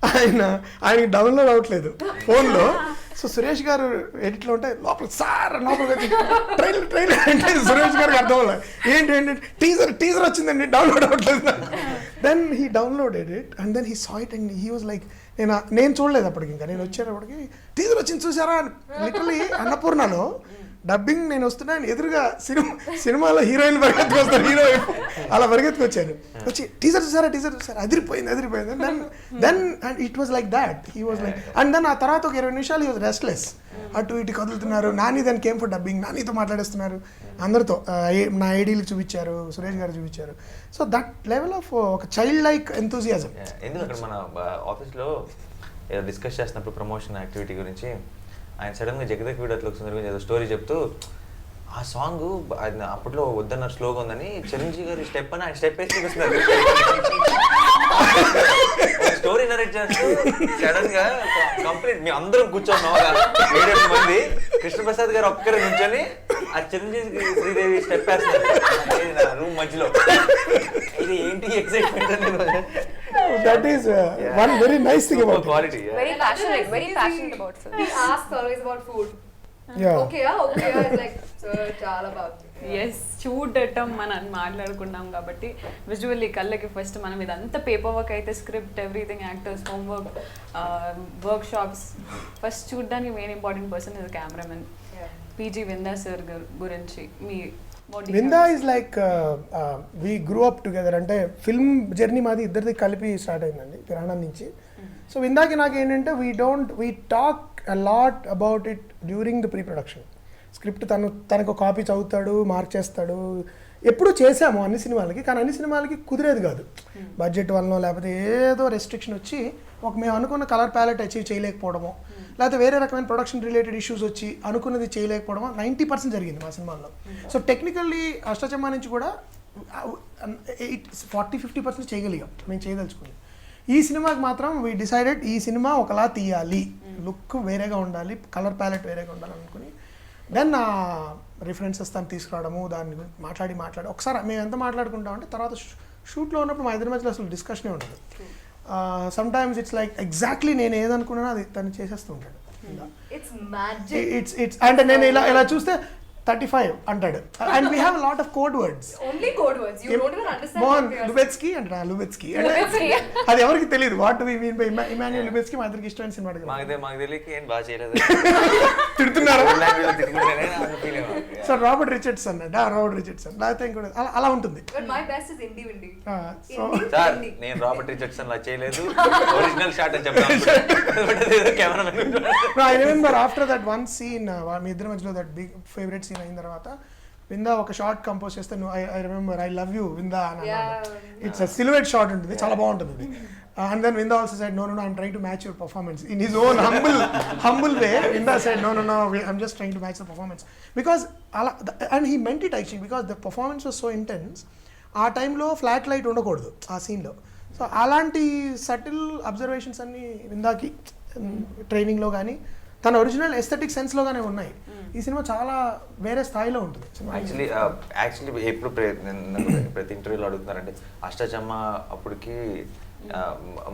ఆయనకి డౌన్లోడ్ అవ్వట్లేదు ఫోన్లో. సో సురేష్ గారు ఎడిట్లో ఉంటే లోపల సార్ ట్రైలర్ అంటే సురేష్ గారికి అర్థం అవ్వలేదు. ఏంటి టీజర్ వచ్చిందండి, డౌన్లోడ్ అవ్వట్లేదు. Then he downloaded it and then he saw it and he was like, నేను చూడలేదు అప్పటికి, ఇంకా నేను వచ్చేటప్పటికి టీజర్ వచ్చింది చూసారా. లిటరలీ అన్నపూర్ణలో డబ్బింగ్ నేను వస్తున్నా, ఎదురుగా సినిమాలో హీరోయిన్ పరిగెత్తుకు వస్తారు, హీరో అలా పరిగెత్తుకు వచ్చాను. వచ్చి టీజర్ చూసారా అదిరిపోయింది. Then and it was like that. He was like, and then ఆ తర్వాత ఒక 20 నిమిషాలు హీ వాజ్ రెస్ట్లెస్. అటు ఇటు కదులుతున్నారు. నాని దాని కేమ్ ఫర్ డబ్బింగ్, నానితో మాట్లాడేస్తున్నారు అందరితో. నా ఐడీలు చూపించారు, సురేష్ గారు చూపించారు. సో దట్ లెవెల్ ఆఫ్ ఒక చైల్డ్ లైక్ ఎంతూజియాజం. ఎందుకు అక్కడ మన ఆఫీస్లో ఏదో డిస్కస్ చేస్తున్నప్పుడు ప్రమోషన్ యాక్టివిటీ గురించి ఆయన సడన్గా జగదక్ వీడియోలో గురించి ఏదో స్టోరీ చెప్తూ, ఆ సాంగ్ అప్పట్లో వద్దన్నారు స్లోగా ఉందని చిరంజీవి గారి స్టెప్ అని ఆయన స్టెప్ వేసి చూపిస్తున్నారు. స్టోరీ నరేట్ చేస్తూ సడన్ గా కంప్లీట్ మీ అందరం కూర్చోన్నాం 7 మంది, కృష్ణప్రసాద్ గారు ఒక్కరి నుంచొని ఆ చిరంజీవి శ్రీదేవి స్టెప్ వేస్తున్నారు రూమ్ మధ్యలో. ఇది ఏంటి ఎక్సైట్మెంట్ అనేది. That is one very nice thing about quality. Very passionate about film. He asks always about food. Yeah. Okay, it's like, sir, చాలా బాగుంది. ఎస్, చూడటం మనం మాట్లాడుకున్నాం కాబట్టి విజువల్లీ కళ్ళకి ఫస్ట్ మనం ఇదంతా పేపర్ వర్క్ అయితే script everything actors homework workshops first చూడడానికి main important person is cameraman. PG Vinda sir గురించి మీ Vinda is like we grew up together. అంటే ఫిల్మ్ జర్నీ మాది ఇద్దరిది కలిపి స్టార్ట్ అయిందండి పిరాణం నుంచి. సో విందాకి నాకు ఏంటంటే we talk a lot about it during the pre production. Script తనకు కాపీ చదువుతాడు, మార్క్ చేస్తాడు. ఎప్పుడూ చేసాము అన్ని సినిమాలకి, కానీ అన్ని సినిమాలకి కుదిరేది కాదు. బడ్జెట్ వల్ల లేకపోతే ఏదో రెస్ట్రిక్షన్ వచ్చి మేము అనుకున్న కలర్ ప్యాలెట్ అచీవ్ చేయలేకపోవడమో, లేకపోతే వేరే రకమైన ప్రొడక్షన్ రిలేటెడ్ ఇష్యూస్ వచ్చి అనుకున్నది చేయలేకపోవడమో 90% జరిగింది మా సినిమాల్లో. సో టెక్నికల్లీ అష్టచమ్మ నుంచి కూడా 40-50% చేయగలిగాం మేము చేయదలుచుకుంది. ఈ సినిమాకి మాత్రం వీ డిసైడెడ్ ఈ సినిమా ఒకలా తీయాలి, లుక్ వేరేగా ఉండాలి, కలర్ ప్యాలెట్ వేరేగా ఉండాలి అనుకుని దెన్ రిఫరెన్సెస్ దాన్ని తీసుకురావడము, దాన్ని మాట్లాడి ఒకసారి మేము ఎంత మాట్లాడుకుంటామంటే తర్వాత షూట్లో ఉన్నప్పుడు మా ఇద్దరి మధ్యలో అసలు డిస్కషనే ఉండదు. Some times it's like exactly నేను ఏదనుకున్నానో అది తను చేసేస్తూ ఉంటాడు. ఇట్స్ అంటే నేను ఇలా చూస్తే 35 అంటాడు. And we have lot of code words. Only code words. You don't even understand. Mohan what we are Lubezki అంటే లుబెత్స్కీ అది ఎవరికి తెలియదు. What we mean by Emmanuel Lubezki మా ఇద్దరికి ఇష్టమైన సినిమా. మాకు తెలియక ఏం బాగా చేయలేదు. తిడుతున్నారు తిట్టుకుంటేనే సార్ రాబర్ట్ రిచర్డ్సన్ అంటే రాబర్ట్ రిచర్డ్సన్ లేకపోతే ఇంకోటి అలా ఉంటుంది. But my best is indie windy. So sir నేను రాబర్ట్ రిచర్డ్సన్ లా చేయలేదు, ఒరిజినల్ షాట్ అని చెప్తాను cameraman. I remember after that one scene మీ ఇద్దరి మధ్యలో దట్ బిగ్ ఫేవరెట్ సీన్ అయిన తర్వాత విందా ఒక షార్ట్ కంపోజ్ చేస్తే I remember I love you Vinda అని అన్నాడు. ఇట్స్ సిల్హువెట్ షాట్ ఉంటుంది, చాలా బాగుంటుంది అది. And then Vinda also said, no, I'm trying to match your performance. In his own humble way, Vinda said, no, I'm just trying to match the performance. Because, and he meant it actually, because the performance was so intense. ఆ టైంలో flat light ఉండకూడదు ఆ సీన్లో. So అలాంటి subtle observations అన్ని విందాకి ట్రైనింగ్లో కానీ తన ఒరిజినల్ ఎస్థెటిక్ సెన్స్లోగానే ఉన్నాయి. ఈ సినిమా చాలా వేరే స్థాయిలో ఉంటుంది. యాక్చువల్లీ ఎప్పుడు ప్రతి ఇంటర్వ్యూలో అడుగుతున్నారంటే అష్టాచమ్మ అప్పటికి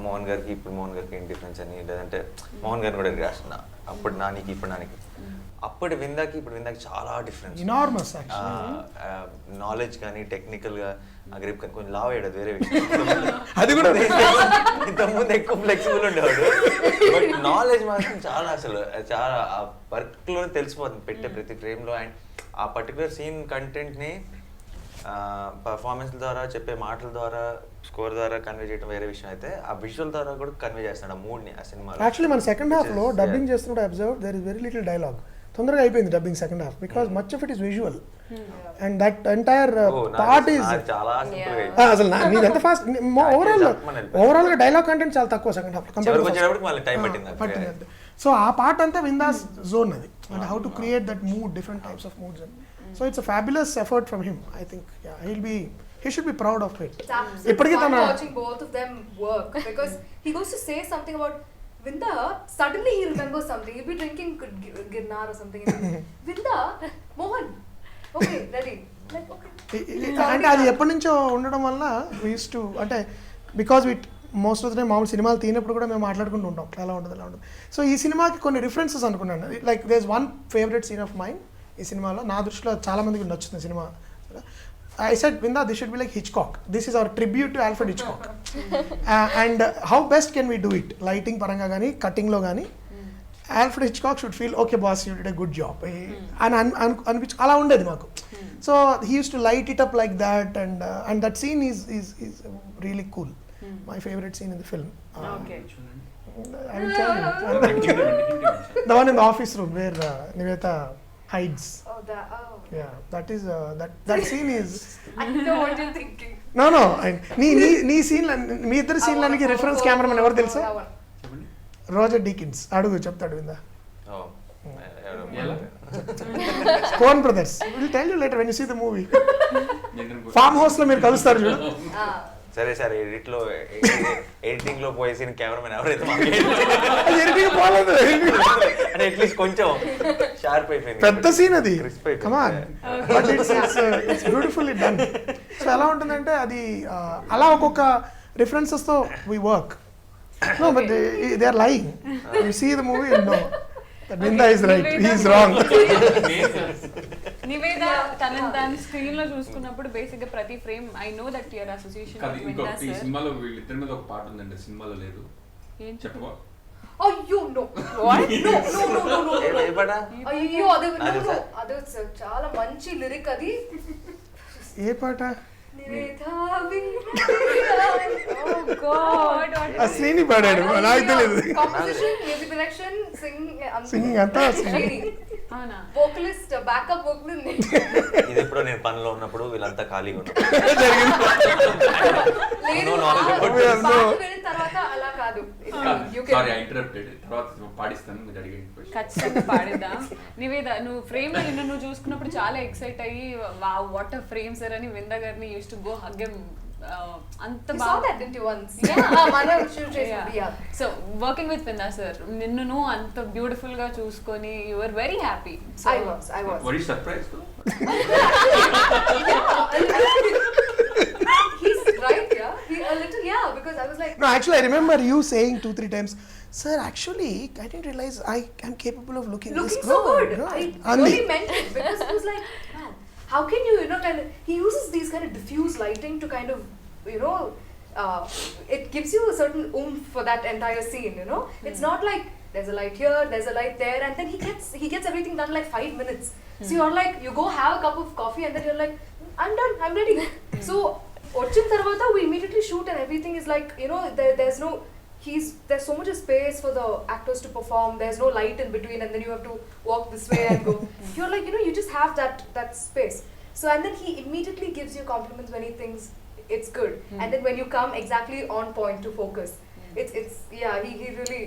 మోహన్ గారికి ఇప్పుడు మోహన్ గారికి ఏం డిఫరెన్స్ అని, లేదంటే మోహన్ గారిని కూడా రాసిన అప్పుడు నానికి ఇప్పుడు నానికి, అప్పటి విందాకి ఇప్పుడు విందాకి చాలా డిఫరెన్స్. ఎనార్మస్ నాలెడ్జ్ కానీ టెక్నికల్గా గ్రిప్ కానీ కొంచెం లావ్ అయ్యాడు, వేరే విషయం. అది కూడా ఇంతకుముందు ఎక్కువ ఫ్లెక్సిబుల్ ఉండేవాడు, బట్ నాలెడ్జ్ మాత్రం చాలా అసలు చాలా ఆ వర్క్లోనే తెలిసిపోతుంది పెట్టే ప్రతి ఫ్రేమ్లో. అండ్ ఆ పర్టికులర్ సీన్ కంటెంట్ని పర్ఫార్మెన్స్ ద్వారా చెప్పే మాటల ద్వారా స్కోర్ ద్వారా కన్వే చేయడం వేరే విషయం అయితే ఆ విజువల్ ద్వారా కూడా కన్వే చేస్తాడు ఆ మూడ్ని ఆ సినిమాలో. యాక్చువల్లీ మన సెకండ్ హాఫ్లో డబ్బింగ్ చేస్తున్నప్పుడు observe there is very little dialogue. తొందరగా అయిపోయింది dubbing second half because much of it is visual and that entire part is చాలా అసలు నీదంత ఫాస్ట్. ఓవరాల్ గా డైలాగ్ కంటెంట్ చాలా తక్కువ సెకండ్ హాఫ్ పట్టింది. సో ఆ పార్ట్ అంతా విందాస్ జోన్ అది, అంటే how to create that mood, different types of moods. So it's a fabulous effort from him. I think he should be proud of it. It's fun watching both of them work because he goes to say something about Vinda, suddenly he remembers something. He'll be drinking Girnar or something. Vinda, Mohan, okay, ready. Like, okay. అంటే అది ఎప్పటి నుంచో ఉండడం వల్ల we used to, అంటే because most of the time మామూలు సినిమాలు తీనప్పుడు కూడా మేము మాట్లాడుకుంటూ ఉంటాం ఎలా ఉంటుంది. సో ఈ సినిమాకి కొన్ని రిఫరెన్సెస్ అనుకున్నాను. Like there is one favourite scene of mind ఈ సినిమాలో, నా దృష్టిలో చాలా మందికి నచ్చుతుంది సినిమా. I said, Vinda, this should be like Hitchcock. This is our tribute to Alfred Hitchcock. And how best can we do it? Lighting paranga gani, cutting lo gani. Alfred Hitchcock should feel, okay boss, you did a good job. And which ala undedi maku. So he used to light it up like that, and that scene is really cool. My favorite scene in the film. Okay. I will tell you. The one in the office room where Nivetha hides. Yeah, that scene is. I know what you're thinking. No. నీ scene మీ ఇద్దరు సీన్లకి reference cameraman ఎవరు తెలుసా? Roger Deakins. అడుగు చెప్తాడు Vinda. Coen brothers. Will tell you later when you see the movie. Farm house లో మీరు కలుస్తారు చూడు. సరే సార్ ఎడిటింగ్ లో పోయేసిన కెమెరామెన్ ఎవరైతే ఎడిటింగ్ పోలేదు అంటే అట్లీస్ట్ కొంచెం షార్ప్ అయిపోయింది. పెద్ద సీన్ అది. Come on. But it's beautifully done. So ఎలా ఉంటుందంటే అది అలా ఒక్కొక్క రిఫరెన్సెస్ తో we work. No but they are lying. You see the movie and know that Vinda is right, he is wrong. Nivetha తన స్క్రీన్ లో చూసుకున్నప్పుడు బేసిక్ గా ప్రతి frame I know that your association with Vinda sir. ఈ సినిమాలో వీళ్ళిద్దరి మీద ఒక పాట ఉందండి, సినిమాలో లేదు. ఏం చెప్పవా? అయ్యో నో. What? No. ఏ పాట? అయ్యో అదే చాలా మంచి లిరిక్ అది. ఏ పాట? శ్రీని పాడాడు, నాకు తెలియదు. సింగింగ్ అంతా వోకలిస్ట్, బ్యాకప్ వోకలిస్ట్. ఇది ఎప్పుడో నేను పనిలో ఉన్నప్పుడు వీళ్ళంతా ఖాళీగా ఉన్నారు. తర్వాత అలా కాదు, You can. Sorry I interrupted. తర్వాత పాడిస్తాను మీరు అడిగే క్వశ్చన్. ఖచ్చితంగా పాడేద్దాం. నివేద, నువ్వు ఫ్రేమ్ లో నిన్ను నువ్వు చూసుకున్నప్పుడు చాలా ఎక్సైట్ అయ్యి wow what a frame sir అని వింద గారిని use to go hug him. అంత You saw that, didn't you, once? Mana shoot చేసింది. Yeah. So working with Vinda sir, నిన్ను నువ్వు అంత బ్యూటిఫుల్ గా చూసుకొని you are very happy. I was. Were you surprised? He's right, yeah. A little, yeah, because I was like. No, actually, I remember you saying 2-3 times, "Sir, actually, I didn't realize I am capable of looking this Looking so good. I Andi. really meant it because it was like, man, how can you, kind of, he uses these kind of diffuse lighting to kind of, it gives you a certain oomph for that entire scene, It's not like there's a light here, there's a light there, and then he gets everything done like 5 minutes. So you're like, you go have a cup of coffee and then you're like, I'm done, I'm ready. So, Ochin Tarvata, we immediately shoot and everything is like, there's no, there's so much space for the actors to perform, there's no light in between and then you have to walk this way and go. You're like, you just have that space. So, and then he immediately gives you compliments when he thinks it's good. And then when you come exactly on point to focus, it's yeah, he really,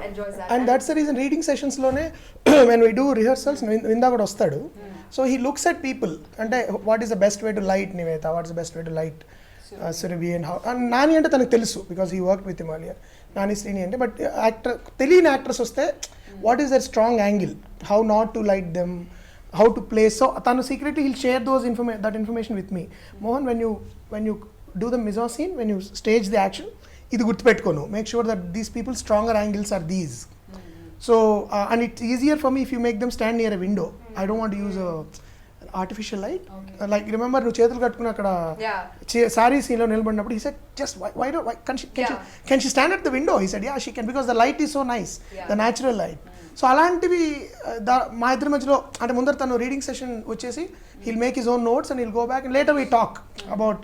enjoys that. And that's the reason reading sessions lone when we do rehearsals, Vinda kuda ostadu. So he looks at people and what is the best way to light Nivetha, what is the best way to light Surabhi and how, and Nani ante tanaku telusu because he worked with him earlier. Nani Srini ante, but actor teliyani actors oste what is their strong angle, how not to light them, how to place. So tanu secretly he'll share that information with me. Mohan, when you do the mise en scene, when you stage the action, ఇది గుర్తుపెట్టుకోను, make sure that these people's stronger angles are these. So and it's easier for me if you make them stand near a window. I don't want to use a artificial light. Like remember నువ్వు చేతులు కట్టుకుని అక్కడ sorry scene లో నిలబడినప్పుడు he said just why can she stand at the window? He said yeah she can because the light is so nice, the natural light. So అలాంటివి మా ఇద్దరి మధ్యలో అంటే ముందర తను రీడింగ్ సెషన్ వచ్చేసి he'll make his own notes and he'll go back and later we talk about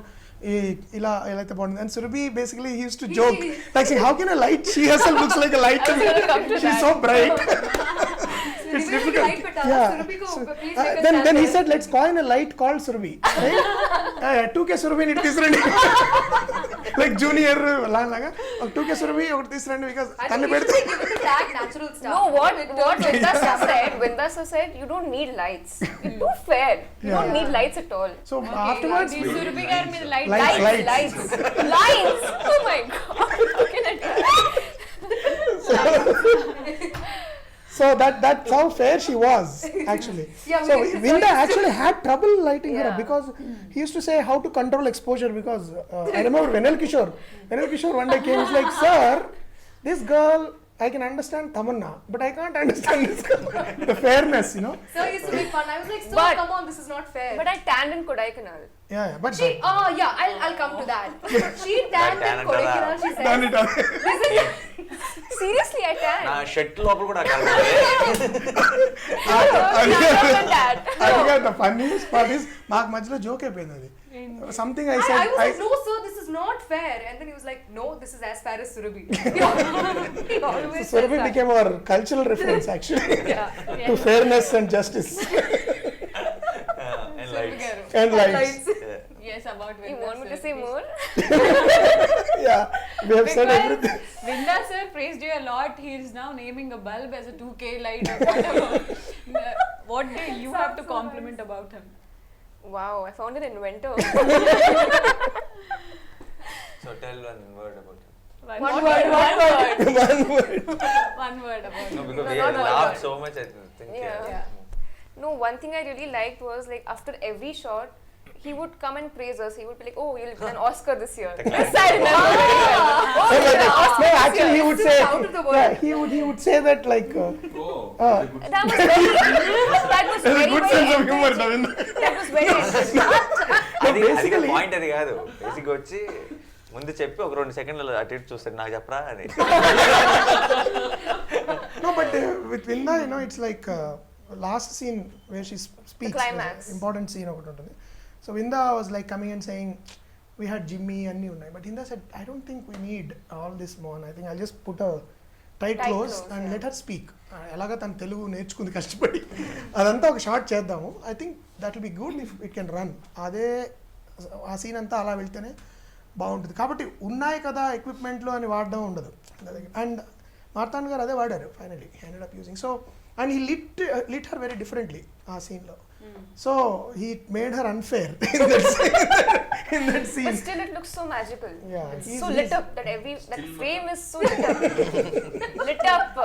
ఇలా ఎలా అయితే బాగుంది. And Surabhi basically he used to joke like saying how can a light, she herself looks like a light to me, she's so bright. It's difficult. Yeah. Then he said let's coin a light called Surabhi, right? 2K Surabhi ni తీసురండి like junior లాగా 2K Surabhi ఒకటి తీసురండి because కన్ను పెడితే tag natural stuff. No, what Vinda said, you don't need lights. You're too fair. You don't need lights at all. So afterwards Surabhi గారి మీద Lights. Oh my god. How can I do that? So that's how fair she was actually. Yeah, So because Vinda actually had trouble lighting her up Yeah. because he used to say how to control exposure because I remember Venel Kishore one day came, he's like, sir, this girl I can understand Tamanna but I can't understand this girl. The fairness, So it used to be fun. I was like, sir, But- come on, this is not fair. But I tanned in Kodaikanal. yeah but She, I'll come to that. She tanned in Kodaikanal, she said. done it all. Seriously, I tanned. నా shirt లోపల కూడా అదిగా the funniest part is మాకు మధ్యలో joke అయిపోయింది అది something I said I was like, no sir, this is not fair. And then he was like, no, this is as fair as Surabhi. He always says Surabhi that. became our cultural reference actually Yeah. to fairness and justice and lights. and lights. Yes, about You Vinda want me to sir, say please. more? Yeah, we have said Because everything. Vinda sir praised you a lot. He is now naming a bulb as a 2K light or whatever. What do you have to compliment about him? Wow, I found an inventor. So tell one word about it. One word. One word. One word about No, him. because No, we not one laughed word. so much I think. Yeah. No, one thing I really liked was like after every shot, he would come and praise us. He would be like, "Oh, you'll win an Oscar this year." Yes, I remember very well. Oh, No, you'll win an Oscar no, this actually he year. would This is say out of the world. yeah, he would say that like Oh, That was very. That was very good sense of humor, encouraging. Davinda. That was very encouraging. అది basically- point అది కాదు. Basic వచ్చి ముందు చెప్పి ఒక 2 సెకండ్లు అటు ఇటు చూస్తాడు నాకు చెప్పరా అని. No, but with Vinda, it's like last scene where she speaks. The climax. Important scene ఒకటి ఉంటుంది. So Vinda was like coming and saying, we had Jimmy and you, but Vinda said, I don't think we need all this more. I think I'll just put a tight close and yeah. let her speak. ఎలాగా తను తెలుగు నేర్చుకుంది కష్టపడి అదంతా ఒక short చేద్దాము. I think that will be good if it can run. అదే ఆ scene అంతా అలా వెళ్తేనే బాగుంటుంది. కాబట్టి ఉన్నాయి కదా ఎక్విప్మెంట్లో అని వాడడం ఉండదు. అండ్ మార్తాండ్ గారు అదే వాడారు finally, handed up using. So and he lit her very differently ఆ సీన్లో. So he made her unfair in that scene. But still it looks so magical. Yeah, It's he's- so lit up that frame is so lit up. Lit up.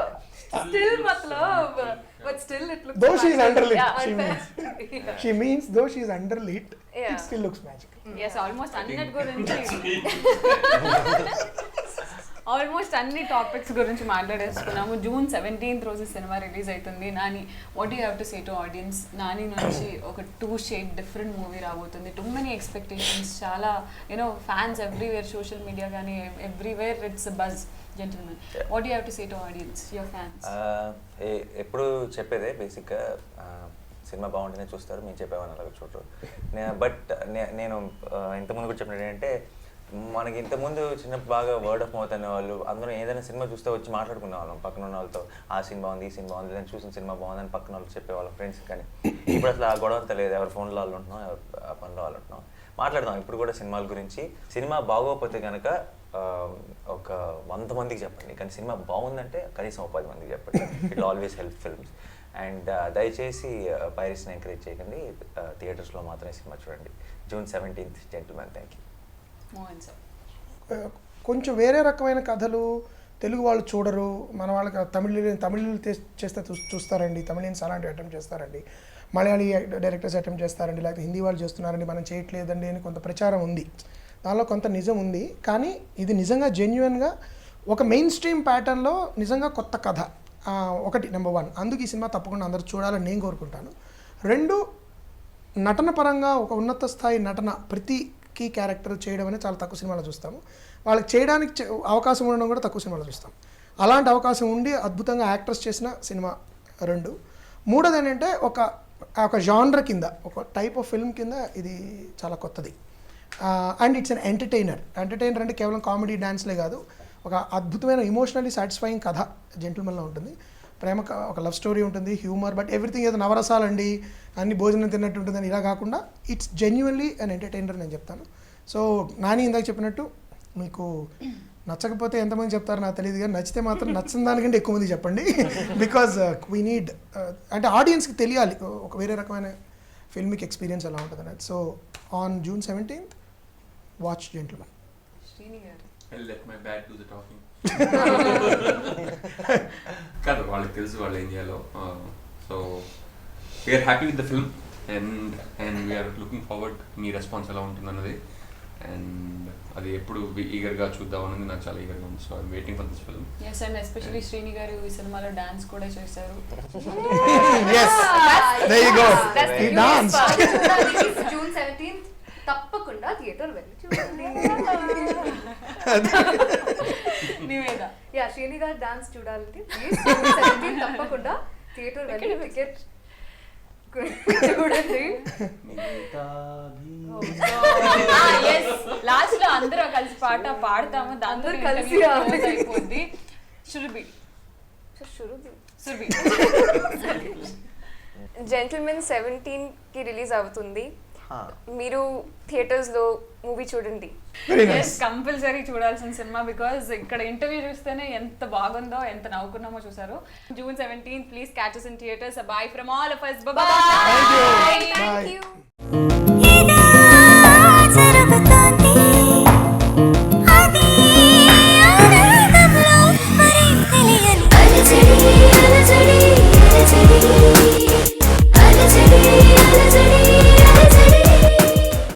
Still matlab, but still it looks Though she is magical. underlit, Yeah. she means. Yeah. She means though she is underlit, Yeah. it still looks magical. Yes almost అన్నిటి గురించి almost అన్ని topics గురించి మాట్లాడేసుకున్నాము. June 17th రోజు సినిమా release అవుతుంది. Nani, what you have to say to audience? Nani నుంచి ఒక 2 shade different movie రాబోతుంది. టూ మెనీ ఎక్స్పెక్టేషన్స్, చాలా you know fans everywhere, social media కానీ everywhere it's buzz. Gentleman, what you have to say to audience, your fans? ఎప్పుడు చెప్పేదే బేసిక్గా cinema బాగుంటేనే చూస్తారు, మేము చెప్పేవాళ్ళని అలాగే చూడరు. బట్ నేను ఇంతకుముందు కూడా చెప్పినట్టు ఏంటంటే, మనకి ఇంతకుముందు చిన్నప్పుడు బాగా వర్డ్ ఆఫ్ మౌత్ అనేవాళ్ళు, అందరం ఏదైనా సినిమా చూస్తే వచ్చి మాట్లాడుకునే వాళ్ళం పక్కన ఉన్న వాళ్ళతో, ఆ సినిమా బాగుంది, ఈ సినిమా బాగుంది, నేను చూసిన సినిమా బాగుందని పక్కన వాళ్ళు చెప్పేవాళ్ళం ఫ్రెండ్స్. కానీ ఇప్పుడు అసలు ఆ గొడవ అంతా లేదు. ఎవరి ఫోన్లో వాళ్ళు ఉంటున్నాం, ఎవరి పనిలో వాళ్ళు ఉంటున్నాం, మాట్లాడదాం. ఇప్పుడు కూడా సినిమాల గురించి, సినిమా బాగోకపోతే కనుక ఒక 100 మందికి చెప్పండి, కానీ సినిమా బాగుందంటే కనీసం 10 మందికి చెప్పండి. It always help films. And దయచేసి పైరసీని ఎంకరేజ్ చేయకండి, థియేటర్స్లో మాత్రమే సినిమా చూడండి. June 17th, Gentleman. Thank you. Mohan sir, కొంచెం వేరే రకమైన కథలు తెలుగు వాళ్ళు చూడరు, మన వాళ్ళకి తమిళ చేస్తే చూస్తారండి, తమిళియన్స్ అలాంటివి అటెంప్ట్ చేస్తారండి, మలయాళీ డైరెక్టర్స్ అటెంప్ట్ చేస్తారండి, లేకపోతే హిందీ వాళ్ళు చేస్తున్నారండి, మనం చేయట్లేదండి అని కొంత ప్రచారం ఉంది. దానిలో కొంత నిజం ఉంది. కానీ ఇది నిజంగా జెన్యున్గా ఒక మెయిన్ స్ట్రీమ్ ప్యాటర్న్లో నిజంగా కొత్త కథ. ఒకటి నెంబర్ 1, అందుకు ఈ సినిమా తప్పకుండా అందరూ చూడాలని నేను కోరుకుంటాను. 2, నటన పరంగా ఒక ఉన్నత స్థాయి నటన ప్రతి కీ క్యారెక్టర్ చేయడం అనేది చాలా తక్కువ సినిమాలో చూస్తాము. వాళ్ళకి చేయడానికి అవకాశం ఉండడం కూడా తక్కువ సినిమాలో చూస్తాం. అలాంటి అవకాశం ఉండి అద్భుతంగా యాక్టర్స్ చేసిన సినిమా 2. 3 ఏంటంటే ఒక జానర్ కింద, ఒక టైప్ ఆఫ్ ఫిల్మ్ కింద ఇది చాలా కొత్తది. అండ్ ఇట్స్ అన్ ఎంటర్టైనర్ అంటే కేవలం కామెడీ డ్యాన్స్లే కాదు, ఒక అద్భుతమైన ఇమోషనల్లీ సాటిస్ఫైయింగ్ కథ జెంటిల్మెన్లో ఉంటుంది. ప్రేమ, ఒక లవ్ స్టోరీ ఉంటుంది, హ్యూమర్, బట్ ఎవ్రీథింగ్ ఏదో నవరసాలండి అన్ని భోజనం తిన్నట్టు ఉంటుందని ఇలా కాకుండా ఇట్స్ జెన్యున్లీ అన్ ఎంటర్టైనర్ నేను చెప్తాను. సో నాని ఇందాక చెప్పినట్టు, మీకు నచ్చకపోతే ఎంతమంది చెప్తారో నాకు తెలియదు, కానీ నచ్చితే మాత్రం నచ్చిన దానికంటే ఎక్కువ మంది చెప్పండి. బికాజ్ వీ నీడ్, అంటే ఆడియన్స్కి తెలియాలి ఒక వేరే రకమైన ఫిల్మిక్ ఎక్స్పీరియన్స్ ఎలా ఉంటుంది అనేది. So on June 17th, watch Gentleman. Srini garu, I'll let my bat do the talking. కాదు, వాళ్ళకి తెలుసు వాళ్ళు ఏం చేయాలో. So we are happy with the film and we are looking forward మీ రెస్పాన్స్ ఎలా ఉంటుంది అన్నది. అండ్ అది ఎప్పుడు ఈగర్గా చూద్దాం అన్నది నాకు చాలా ఈగర్గా ఉంది. So I'm waiting for this film. Yes, and especially Srini garu ఈ సినిమాలో డాన్స్ కూడా చేశారు. Yes, there you go. He danced. June 17th తప్పకుండా థియేటర్ వెళ్ళి చూడండి. నివేద, యా, శ్రీని గారు డాన్స్ చూడాలంటే ప్లీజ్ June 17th తప్పకుండా థియేటర్ వెళ్ళి టికెట్ చూడండి. లాస్ట్ లో అందరూ కలిసి పాట పాడతాము, దాంతో కలిసి అయిపోద్ది. సురభి, జెంటిల్మెన్ 17కి రిలీజ్ అవుతుంది. మీరు థియేటర్స్లో మూవీ చూడండి. కంపల్సరీ చూడాల్సిన సినిమా. బికాజ్ ఇక్కడ ఇంటర్వ్యూ చూస్తేనే ఎంత బాగుందో, ఎంత నవ్వుకున్నామో చూసారు. June 17th, please catch us in theaters. Bye from all of us. Bye. Thank you. Thank you.